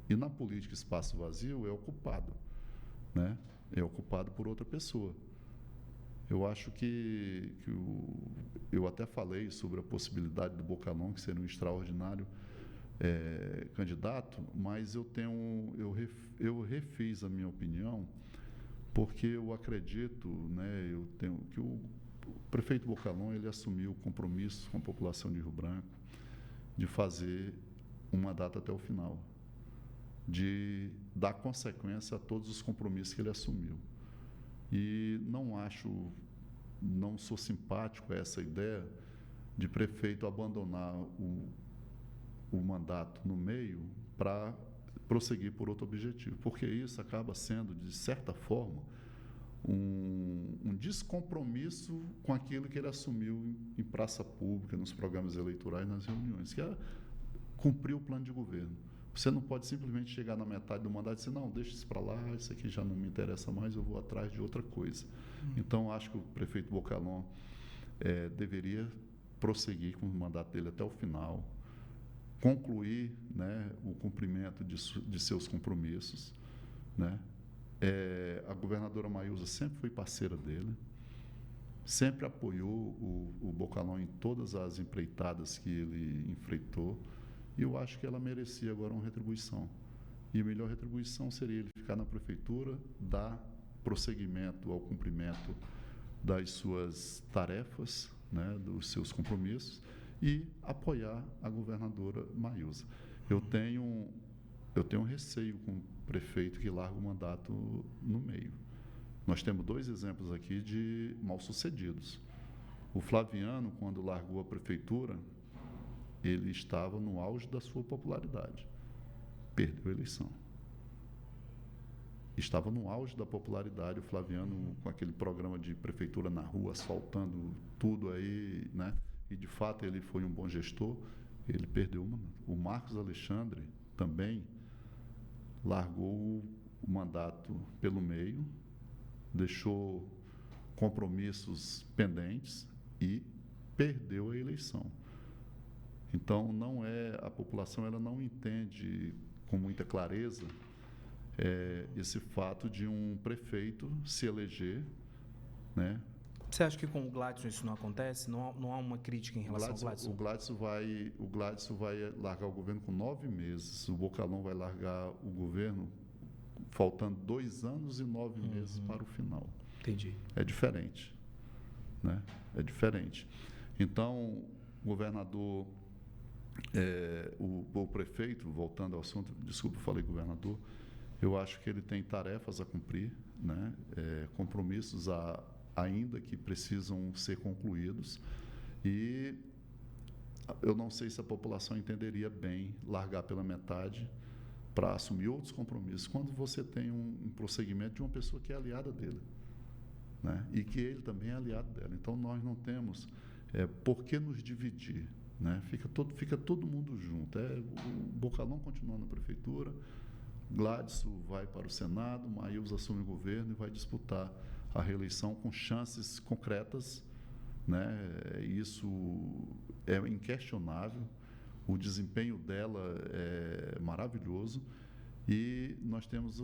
E na política, espaço vazio é ocupado, né, é ocupado por outra pessoa. Eu acho eu até falei sobre a possibilidade do Bocalhon, que seria um extraordinário candidato, mas eu refiz a minha opinião, porque eu acredito, né, que o prefeito Bocalhon, ele assumiu o compromisso com a população de Rio Branco de fazer um mandato até o final, de dar consequência a todos os compromissos que ele assumiu. E não sou simpático a essa ideia de prefeito abandonar o mandato no meio para prosseguir por outro objetivo, porque isso acaba sendo, de certa forma, um descompromisso com aquilo que ele assumiu em praça pública, nos programas eleitorais, nas reuniões, que é cumprir o plano de governo. Você não pode simplesmente chegar na metade do mandato e dizer, não, deixa isso para lá, isso aqui já não me interessa mais, eu vou atrás de outra coisa. Então, acho que o prefeito Bocalhon deveria prosseguir com o mandato dele até o final, concluir, né, o cumprimento de seus compromissos, né? A governadora Maílza sempre foi parceira dele, sempre apoiou o Bocalhon em todas as empreitadas que ele enfrentou, e eu acho que ela merecia agora uma retribuição. E a melhor retribuição seria ele ficar na prefeitura, dar prosseguimento ao cumprimento das suas tarefas, né, dos seus compromissos, e apoiar a governadora Maílza. Eu tenho receio com o prefeito que larga o mandato no meio. Nós temos 2 exemplos aqui de mal-sucedidos. O Flaviano, quando largou a prefeitura, ele estava no auge da sua popularidade. Perdeu a eleição. Estava no auge da popularidade, o Flaviano, com aquele programa de prefeitura na rua, asfaltando tudo aí, né? E, de fato, ele foi um bom gestor, ele perdeu o mandato. O Marcos Alexandre também largou o mandato pelo meio, deixou compromissos pendentes e perdeu a eleição. Então, a população ela não entende com muita clareza esse fato de um prefeito se eleger, né? Você acha que com o Gladson isso não acontece? Não há uma crítica em relação ao Gladson? O Gladson vai largar o governo com 9 meses. O Bocalhon vai largar o governo faltando 2 anos e 9 meses para o final. Entendi. É diferente, né? É diferente. Então, o governador, o prefeito, voltando ao assunto, desculpa, eu falei governador, eu acho que ele tem tarefas a cumprir, né? Compromissos ainda que precisam ser concluídos, e eu não sei se a população entenderia bem largar pela metade para assumir outros compromissos, quando você tem um prosseguimento de uma pessoa que é aliada dele, né? E que ele também é aliado dela. Então, nós não temos por que nos dividir. né? Fica todo mundo junto. O Bocalão continua na prefeitura, Gladson vai para o Senado, Maílza assume o governo e vai disputar a reeleição com chances concretas, né? Isso é inquestionável. O desempenho dela é maravilhoso e nós temos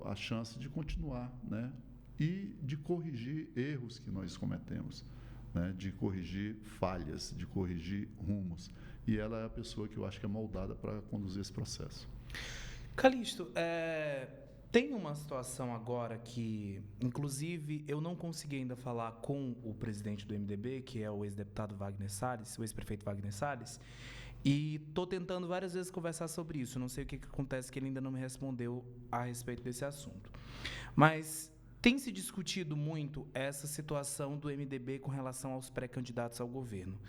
a chance de continuar, né? E de corrigir erros que nós cometemos, né? De corrigir falhas, de corrigir rumos. E ela é a pessoa que eu acho que é moldada para conduzir esse processo. Calixto, tem uma situação agora que, inclusive, eu não consegui ainda falar com o presidente do MDB, que é o ex-deputado Wagner Salles, o ex-prefeito Wagner Salles, e estou tentando várias vezes conversar sobre isso. Não sei o que acontece, que ele ainda não me respondeu a respeito desse assunto. Mas tem se discutido muito essa situação do MDB com relação aos pré-candidatos ao governo.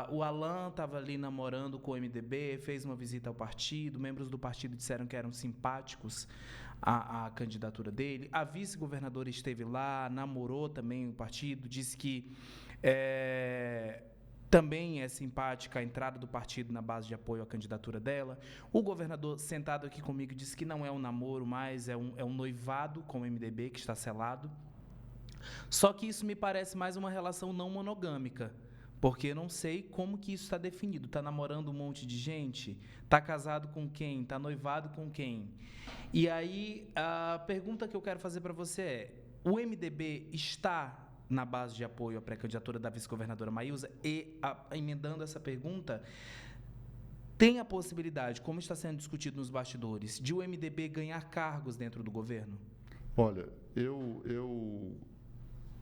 O Alan estava ali namorando com o MDB, fez uma visita ao partido, membros do partido disseram que eram simpáticos à candidatura dele. A vice-governadora esteve lá, namorou também o partido, disse que também é simpática a entrada do partido na base de apoio à candidatura dela. O governador, sentado aqui comigo, disse que não é um namoro, mas é um noivado com o MDB que está selado. Só que isso me parece mais uma relação não monogâmica, porque eu não sei como que isso está definido. Está namorando um monte de gente? Está casado com quem? Está noivado com quem? E aí, a pergunta que eu quero fazer para você é: o MDB está na base de apoio à pré-candidatura da vice-governadora Maílza? E, emendando essa pergunta, tem a possibilidade, como está sendo discutido nos bastidores, de o MDB ganhar cargos dentro do governo? Olha, eu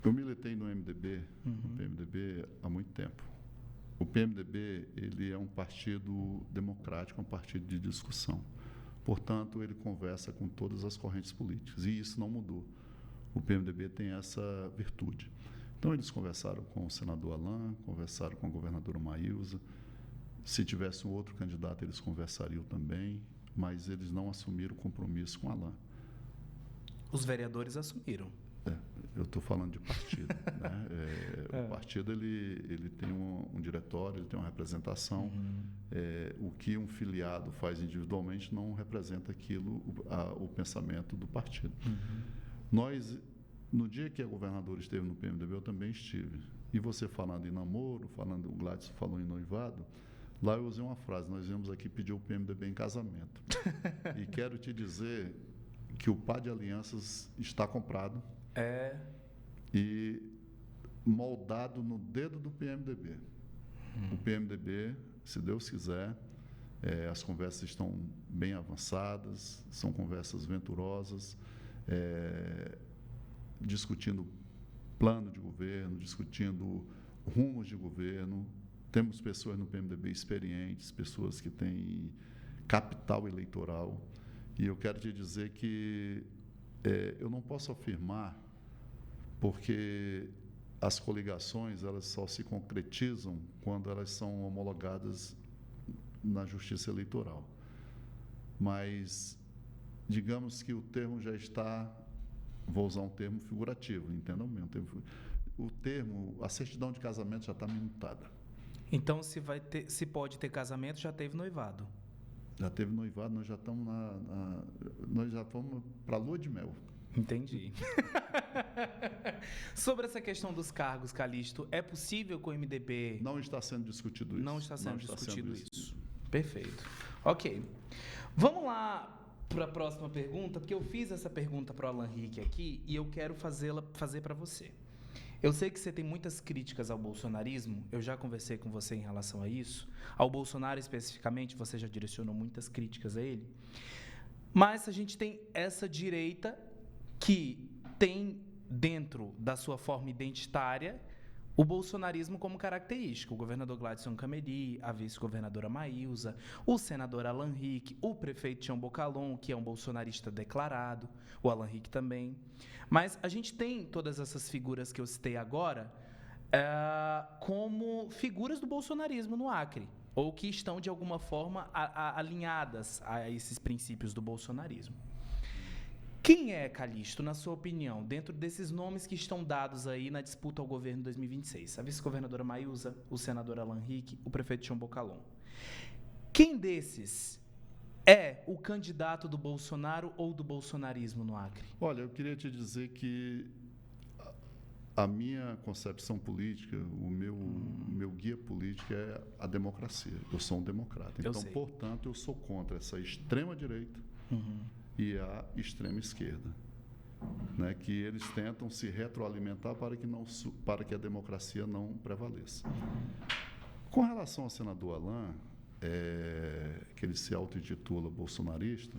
militei no MDB, no PMDB, há muito tempo. O PMDB, ele é um partido democrático, um partido de discussão. Portanto, ele conversa com todas as correntes políticas, e isso não mudou. O PMDB tem essa virtude. Então, eles conversaram com o senador Alan, conversaram com a governadora Maílza. Se tivesse um outro candidato, eles conversariam também, mas eles não assumiram compromisso com Alan. Os vereadores assumiram. Eu estou falando de partido, né? O partido ele tem um diretório, ele tem uma representação. O que um filiado faz individualmente não representa o pensamento do partido. Nós, no dia que a governadora esteve no PMDB, eu também estive. E você falando em namoro, o Gladson falou em noivado, lá eu usei uma frase: nós viemos aqui pedir o PMDB em casamento. E quero te dizer que o par de alianças está comprado. E moldado no dedo do PMDB. O PMDB, se Deus quiser, as conversas estão bem avançadas, são conversas venturosas, discutindo plano de governo, discutindo rumos de governo. Temos pessoas no PMDB experientes, pessoas que têm capital eleitoral. E eu quero te dizer que eu não posso afirmar, porque as coligações elas só se concretizam quando elas são homologadas na Justiça Eleitoral. Mas digamos que o termo já está, vou usar um termo figurativo, entendam bem, a certidão de casamento já está minutada. Então, se pode ter casamento, já teve noivado. Já teve noivado, nós já estamos nós já fomos para a lua de mel. Entendi. Sobre essa questão dos cargos, Calixto, é possível que o MDB... Não está sendo discutido isso. Não está sendo discutido isso. Perfeito. Ok. Vamos lá para a próxima pergunta, porque eu fiz essa pergunta para o Alan Rick aqui e eu quero fazer para você. Eu sei que você tem muitas críticas ao bolsonarismo, eu já conversei com você em relação a isso. Ao Bolsonaro especificamente, você já direcionou muitas críticas a ele. Mas a gente tem essa direita que tem dentro da sua forma identitária o bolsonarismo como característica. O governador Gladson Cameli, a vice-governadora Maílza, o senador Alan Rick, o prefeito Tião Bocalon, que é um bolsonarista declarado, o Alan Rick também. Mas a gente tem todas essas figuras que eu citei agora como figuras do bolsonarismo no Acre, ou que estão, de alguma forma, alinhadas a esses princípios do bolsonarismo. Quem é Calixto, na sua opinião, dentro desses nomes que estão dados aí na disputa ao governo de 2026? A vice-governadora Maísa, o senador Alan Rick, o prefeito João Bocalon. Quem desses é o candidato do Bolsonaro ou do bolsonarismo no Acre? Olha, eu queria te dizer que a minha concepção política, o meu guia político é a democracia. Eu sou um democrata. Então, portanto, eu sou contra essa extrema-direita e a extrema-esquerda, né? Que eles tentam se retroalimentar para que a democracia não prevaleça. Com relação ao senador Alan, que ele se auto-intitula bolsonarista,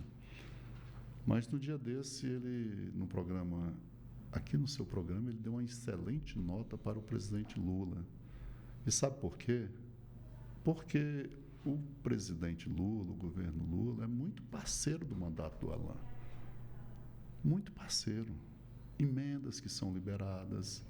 mas no dia desse, ele, no programa, aqui no seu programa, ele deu uma excelente nota para o presidente Lula. E sabe por quê? Porque o presidente Lula, o governo Lula, é muito parceiro do mandato do Alan. Muito parceiro. Emendas que são liberadas,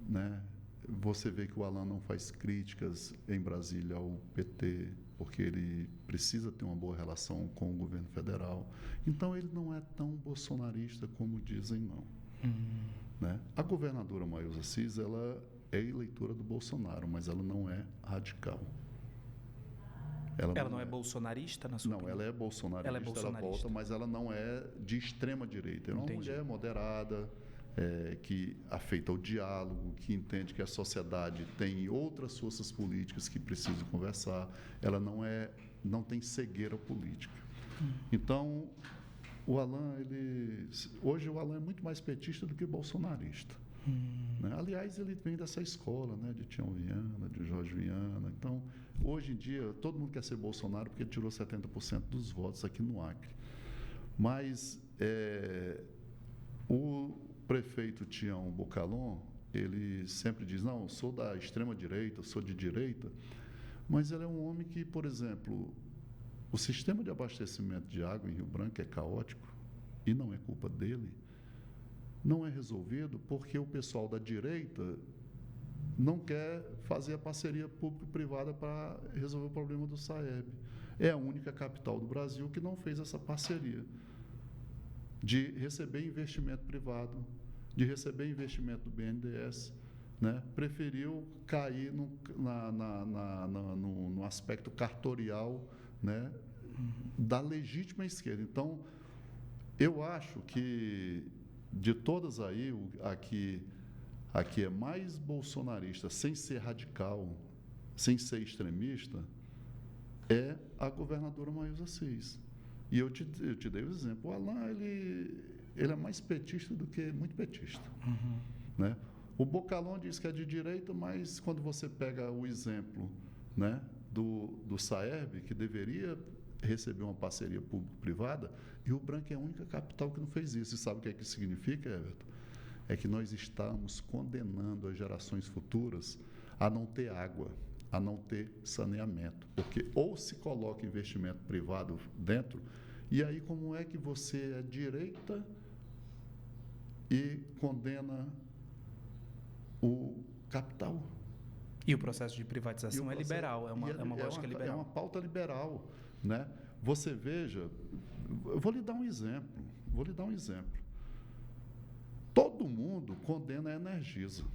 né? Você vê que o Alan não faz críticas em Brasília ao PT, porque ele precisa ter uma boa relação com o governo federal. Então, ele não é tão bolsonarista como dizem, não. Né? A governadora Maísa Assis, ela é eleitora do Bolsonaro, mas ela não é radical. Ela não é bolsonarista, na sua opinião? Ela é bolsonarista, ela volta, mas ela não é de extrema direita. É uma mulher moderada, que afeita o diálogo, que entende que a sociedade tem outras forças políticas que precisam conversar. Ela não tem cegueira política. Então, hoje o Alan é muito mais petista do que bolsonarista. Né? Aliás, ele vem dessa escola, né, de Tião Viana, de Jorge Viana. Então, hoje em dia, todo mundo quer ser Bolsonaro porque ele tirou 70% dos votos aqui no Acre. Mas o prefeito Tião Bocalon, ele sempre diz, não, eu sou da extrema-direita, eu sou de direita, mas ele é um homem que, por exemplo, o sistema de abastecimento de água em Rio Branco é caótico, e não é culpa dele, não é resolvido porque o pessoal da direita não quer fazer a parceria público-privada para resolver o problema do Saeb. É a única capital do Brasil que não fez essa parceria de receber investimento privado, de receber investimento do BNDES, né? Preferiu cair no aspecto cartorial, né, da legítima esquerda. Então, eu acho que, de todas aí, aqui é mais bolsonarista, sem ser radical, sem ser extremista, é a governadora Maísa Assis. E eu te dei o exemplo. O Alan, ele é mais petista do que muito petista. Né? O Bocalon diz que é de direita, mas quando você pega o exemplo, né, do Saeb, que deveria receber uma parceria público-privada, e o Branco é a única capital que não fez isso. E sabe o que é que significa, Everton? É que nós estamos condenando as gerações futuras a não ter água, a não ter saneamento, porque ou se coloca investimento privado dentro, e aí como é que você é direita e condena o capital? E o processo de privatização é liberal, é uma lógica liberal. É uma pauta liberal, né? Você veja, eu vou lhe dar um exemplo, Todo mundo condena a Energisa.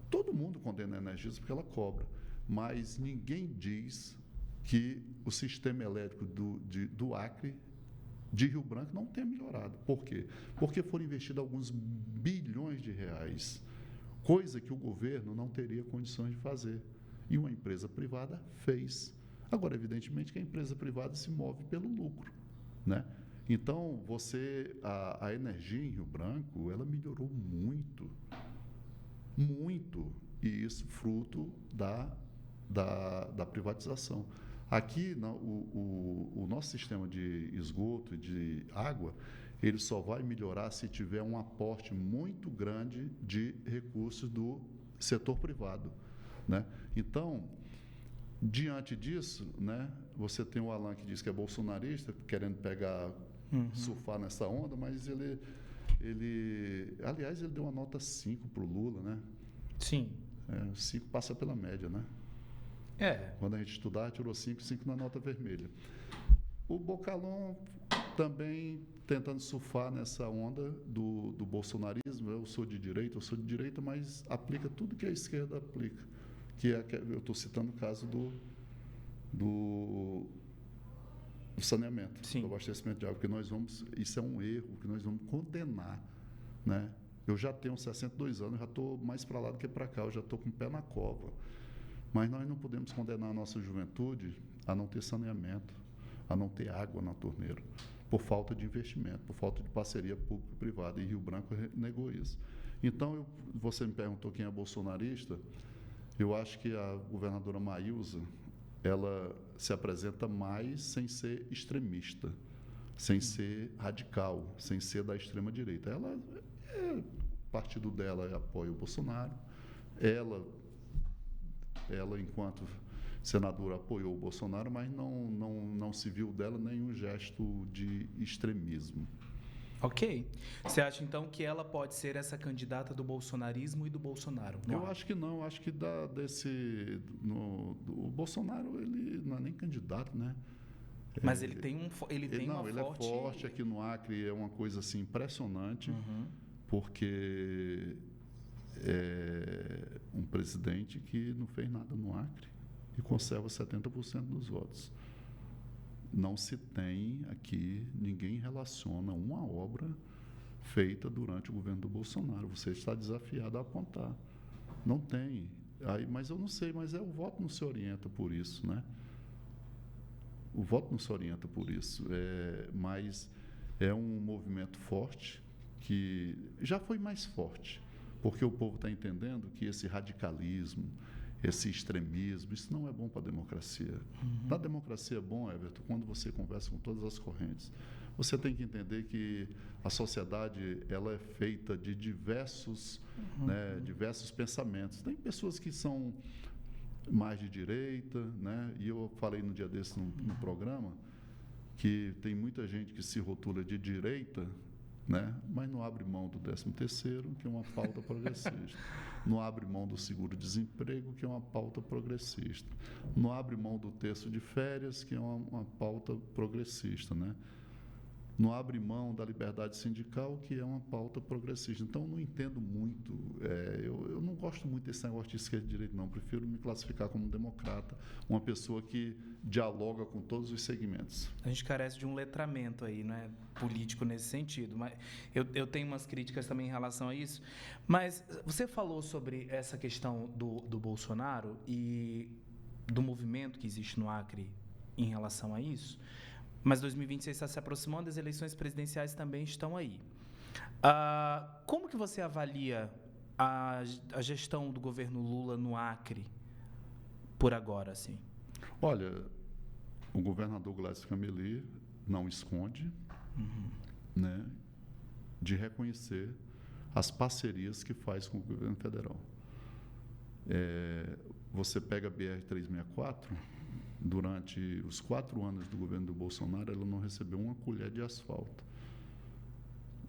Todo mundo condena a Energisa porque ela cobra, mas ninguém diz que o sistema elétrico do Acre, de Rio Branco, não tenha melhorado. Por quê? Porque foram investidos alguns bilhões de reais, coisa que o governo não teria condições de fazer. E uma empresa privada fez. Agora, evidentemente, que a empresa privada se move pelo lucro, né? Então, a energia em Rio Branco, ela melhorou muito, e isso fruto da privatização. Aqui, o nosso sistema de esgoto e de água, ele só vai melhorar se tiver um aporte muito grande de recursos do setor privado, né? Então, diante disso, né, você tem o Alan que diz que é bolsonarista, querendo surfar nessa onda, mas aliás, ele deu uma nota 5 para o Lula, né? Sim. 5 passa pela média, né? Quando a gente estudar, tirou 5 na nota vermelha. O Bocalon também tentando surfar nessa onda do bolsonarismo. Eu sou de direita, mas aplica tudo que a esquerda aplica. Eu estou citando o caso do saneamento, Sim. do abastecimento de água, isso é um erro que nós vamos condenar, né? Eu já tenho 62 anos, já estou mais para lá do que para cá, eu já estou com o pé na cova. Mas nós não podemos condenar a nossa juventude a não ter saneamento, a não ter água na torneira, por falta de investimento, por falta de parceria público-privada, e Rio Branco negou isso. Então, você me perguntou quem é bolsonarista, eu acho que a governadora Maílza, ela se apresenta mais sem ser extremista, sem ser radical, sem ser da extrema-direita. O partido dela apoia o Bolsonaro, ela enquanto senadora, apoiou o Bolsonaro, mas não se viu dela nenhum gesto de extremismo. Ok. Você acha, então, que ela pode ser essa candidata do bolsonarismo e do Bolsonaro? Eu acho que não. Acho que o Bolsonaro, ele não é nem candidato, né? Mas ele tem uma forte... Ele é forte. Aqui no Acre é uma coisa assim impressionante, porque é um presidente que não fez nada no Acre e conserva 70% dos votos. Não se tem aqui, ninguém relaciona uma obra feita durante o governo do Bolsonaro. Você está desafiado a apontar. Não tem. Mas eu não sei, mas o voto não se orienta por isso, né? O voto não se orienta por isso. Mas é um movimento forte, que já foi mais forte, porque o povo está entendendo que esse radicalismo, esse extremismo, isso não é bom para a democracia. Na democracia é bom, Everton, quando você conversa com todas as correntes. Você tem que entender que a sociedade, ela é feita de diversos pensamentos. Tem pessoas que são mais de direita, né? E eu falei no dia desse no programa que tem muita gente que se rotula de direita, né? Mas não abre mão do 13º, que é uma pauta progressista. Não abre mão do seguro-desemprego, que é uma pauta progressista. Não abre mão do terço de férias, que é uma pauta progressista, né? Não abre mão da liberdade sindical, que é uma pauta progressista. Então, eu não entendo muito, eu não gosto muito desse negócio de esquerda e direita, não. Prefiro me classificar como democrata, uma pessoa que dialoga com todos os segmentos. A gente carece de um letramento aí, né, político nesse sentido. Mas eu tenho umas críticas também em relação a isso. Mas você falou sobre essa questão do Bolsonaro e do movimento que existe no Acre em relação a isso. Mas 2026 está se aproximando, as eleições presidenciais também estão aí. Como que você avalia a gestão do governo Lula no Acre por agora, assim? Olha, o governador Gladys Cameli não esconde, né, de reconhecer as parcerias que faz com o governo federal. Você pega a BR-364, durante os 4 anos do governo do Bolsonaro, ela não recebeu uma colher de asfalto.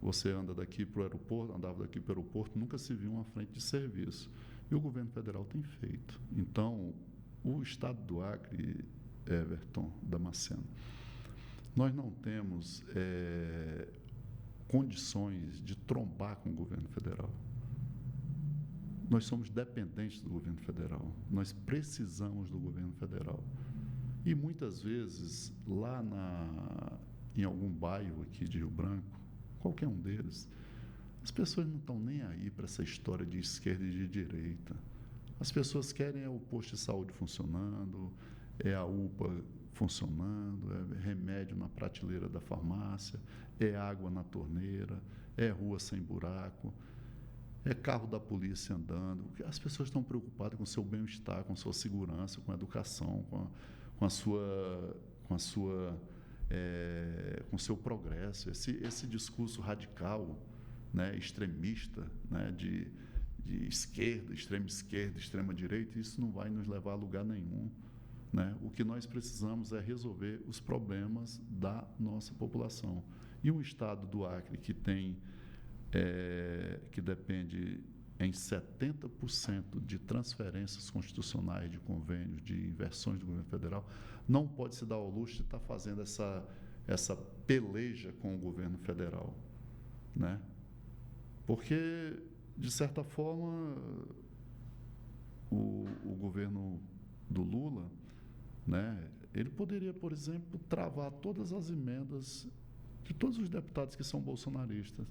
Você andava daqui para o aeroporto, nunca se viu uma frente de serviço. E o governo federal tem feito. Então, o estado do Acre, Everton, Damasceno, nós não temos condições de trombar com o governo federal. Nós somos dependentes do governo federal. Nós precisamos do governo federal. E muitas vezes, lá em algum bairro aqui de Rio Branco, qualquer um deles, as pessoas não estão nem aí para essa história de esquerda e de direita. As pessoas querem o posto de saúde funcionando, a UPA funcionando, remédio na prateleira da farmácia, água na torneira, rua sem buraco, carro da polícia andando. As pessoas estão preocupadas com o seu bem-estar, com a sua segurança, com a educação, com o seu progresso. Esse discurso radical, né, extremista, né, de esquerda, extrema direita, isso não vai nos levar a lugar nenhum, né? O que nós precisamos é resolver os problemas da nossa população. E um estado do Acre que depende em 70% de transferências constitucionais, de convênios, de inversões do governo federal, não pode se dar ao luxo de estar fazendo essa peleja com o governo federal, né? Porque, de certa forma, o governo do Lula, né, ele poderia, por exemplo, travar todas as emendas de todos os deputados que são bolsonaristas.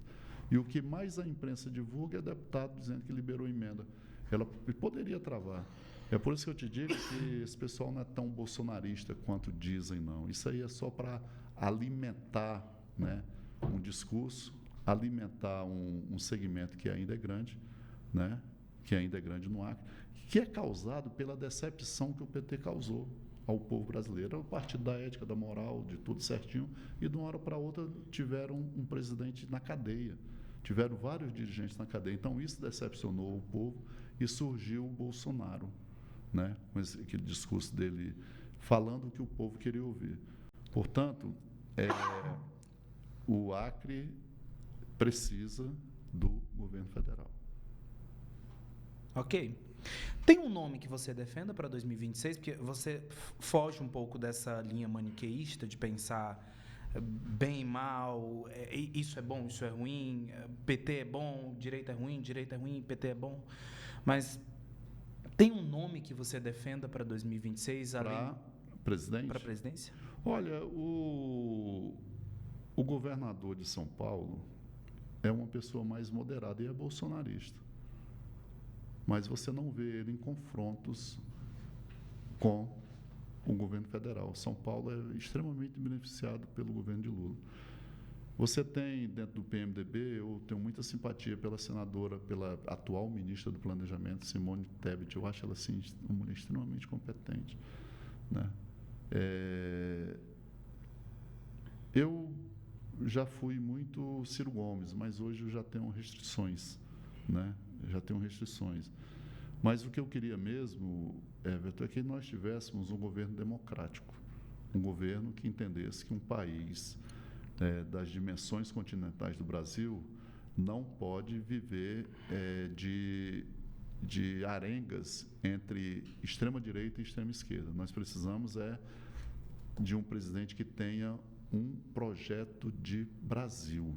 E o que mais a imprensa divulga é deputado dizendo que liberou emenda. Ela poderia travar. É por isso que eu te digo que esse pessoal não é tão bolsonarista quanto dizem, não. Isso aí é só para alimentar, né, um discurso, alimentar um segmento que ainda é grande, né, que ainda é grande no Acre, que é causado pela decepção que o PT causou ao povo brasileiro. O partido da ética, da moral, de tudo certinho, e de uma hora para outra tiveram um presidente na cadeia, tiveram vários dirigentes na cadeia. Então isso decepcionou o povo e surgiu o Bolsonaro, né, com aquele discurso dele falando o que o povo queria ouvir. Portanto, o Acre precisa do governo federal. Ok. Tem um nome que você defenda para 2026? Porque você foge um pouco dessa linha maniqueísta de pensar bem e mal, isso é bom, isso é ruim, PT é bom, direita é ruim, PT é bom. Mas tem um nome que você defenda para 2026? Para presidente? Para a presidência? Olha, o governador de São Paulo é uma pessoa mais moderada e é bolsonarista. Mas você não vê ele em confrontos com o governo federal. São Paulo é extremamente beneficiado pelo governo de Lula. Você tem, dentro do PMDB, eu tenho muita simpatia pela senadora, pela atual ministra do Planejamento, Simone Tebet. Eu acho ela, assim, uma mulher extremamente competente, né? Eu já fui muito Ciro Gomes, mas hoje eu já tenho restrições, né? Mas o que eu queria mesmo, Everton, é que nós tivéssemos um governo democrático, um governo que entendesse que um país das dimensões continentais do Brasil não pode viver de arengas entre extrema-direita e extrema-esquerda. Nós precisamos de um presidente que tenha um projeto de Brasil,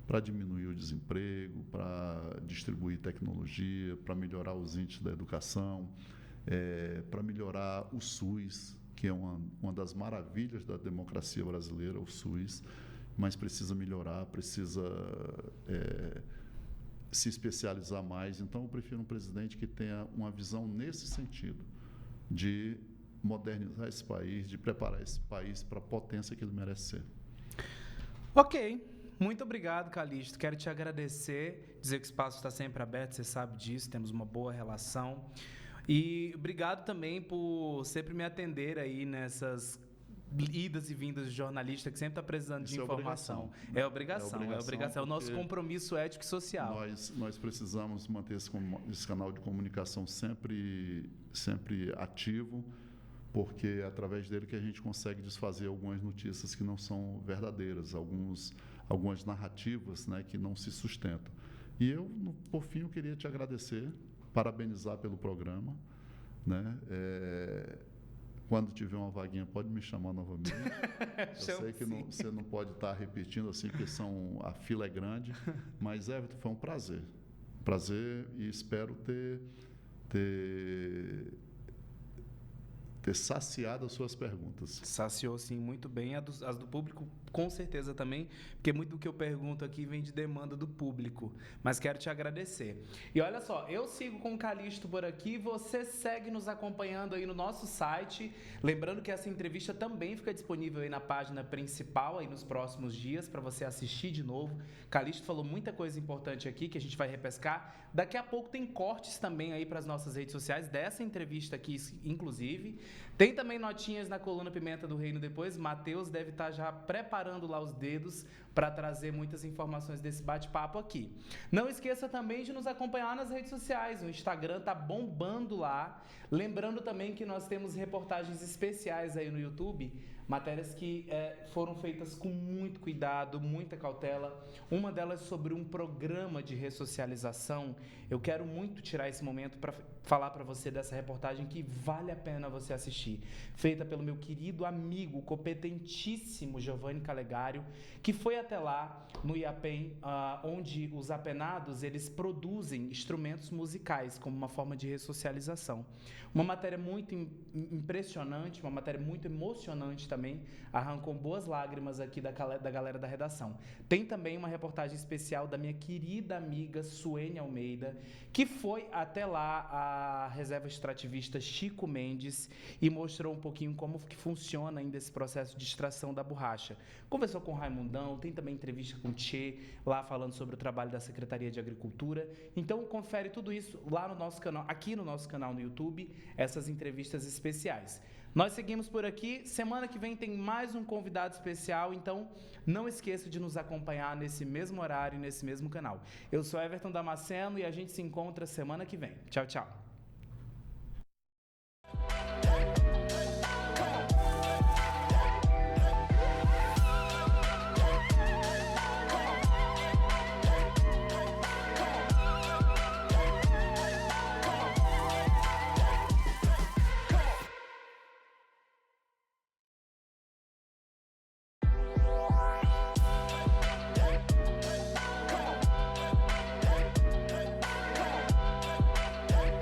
para diminuir o desemprego, para distribuir tecnologia, para melhorar os índices da educação, para melhorar o SUS, que é uma das maravilhas da democracia brasileira, o SUS, mas precisa melhorar, precisa se especializar mais. Então, eu prefiro um presidente que tenha uma visão nesse sentido, de modernizar esse país, de preparar esse país para a potência que ele merece ser. Ok. Muito obrigado, Calixto. Quero te agradecer, dizer que o espaço está sempre aberto, você sabe disso, temos uma boa relação. E obrigado também por sempre me atender aí nessas idas e vindas de jornalista que sempre está precisando de informação. É obrigação. É o nosso compromisso ético e social. Nós precisamos manter esse canal de comunicação sempre ativo, porque é através dele que a gente consegue desfazer algumas notícias que não são verdadeiras, algumas narrativas, né, que não se sustentam. E eu, por fim, eu queria te agradecer, parabenizar pelo programa, né? Quando tiver uma vaguinha, pode me chamar novamente. Eu sei que você não pode estar repetindo assim, porque a fila é grande, mas, Everton, foi um prazer e espero ter saciado as suas perguntas. Saciou, sim, muito bem. As do público, com certeza também, porque muito do que eu pergunto aqui vem de demanda do público. Mas quero te agradecer. E olha só, eu sigo com o Calixto por aqui, você segue nos acompanhando aí no nosso site. Lembrando que essa entrevista também fica disponível aí na página principal aí nos próximos dias, para você assistir de novo. Calixto falou muita coisa importante aqui que a gente vai repescar. Daqui a pouco tem cortes também aí para as nossas redes sociais dessa entrevista aqui, inclusive. Tem também notinhas na coluna Pimenta do Reino depois. Matheus deve estar já preparando lá os dedos para trazer muitas informações desse bate-papo aqui. Não esqueça também de nos acompanhar nas redes sociais, o Instagram tá bombando lá. Lembrando também que nós temos reportagens especiais aí no YouTube, matérias que foram feitas com muito cuidado, muita cautela. Uma delas sobre um programa de ressocialização. Eu quero muito tirar esse momento para falar para você dessa reportagem que vale a pena você assistir. Feita pelo meu querido amigo, competentíssimo Giovanni Calegário, que foi até lá no IAPEM, onde os apenados eles produzem instrumentos musicais como uma forma de ressocialização. Uma matéria muito impressionante, uma matéria muito emocionante também, arrancou boas lágrimas aqui da galera da redação. Tem também uma reportagem especial da minha querida amiga Suene Almeida, que foi até lá a reserva extrativista Chico Mendes e mostrou um pouquinho como que funciona ainda esse processo de extração da borracha. Conversou com o Raimundão, tem também entrevista com o Tchê, lá falando sobre o trabalho da Secretaria de Agricultura. Então confere tudo isso lá no nosso canal, aqui no nosso canal no YouTube, essas entrevistas especiais. Nós seguimos por aqui, semana que vem tem mais um convidado especial, então não esqueça de nos acompanhar nesse mesmo horário e nesse mesmo canal. Eu sou Everton Damasceno e a gente se encontra semana que vem. Tchau, tchau.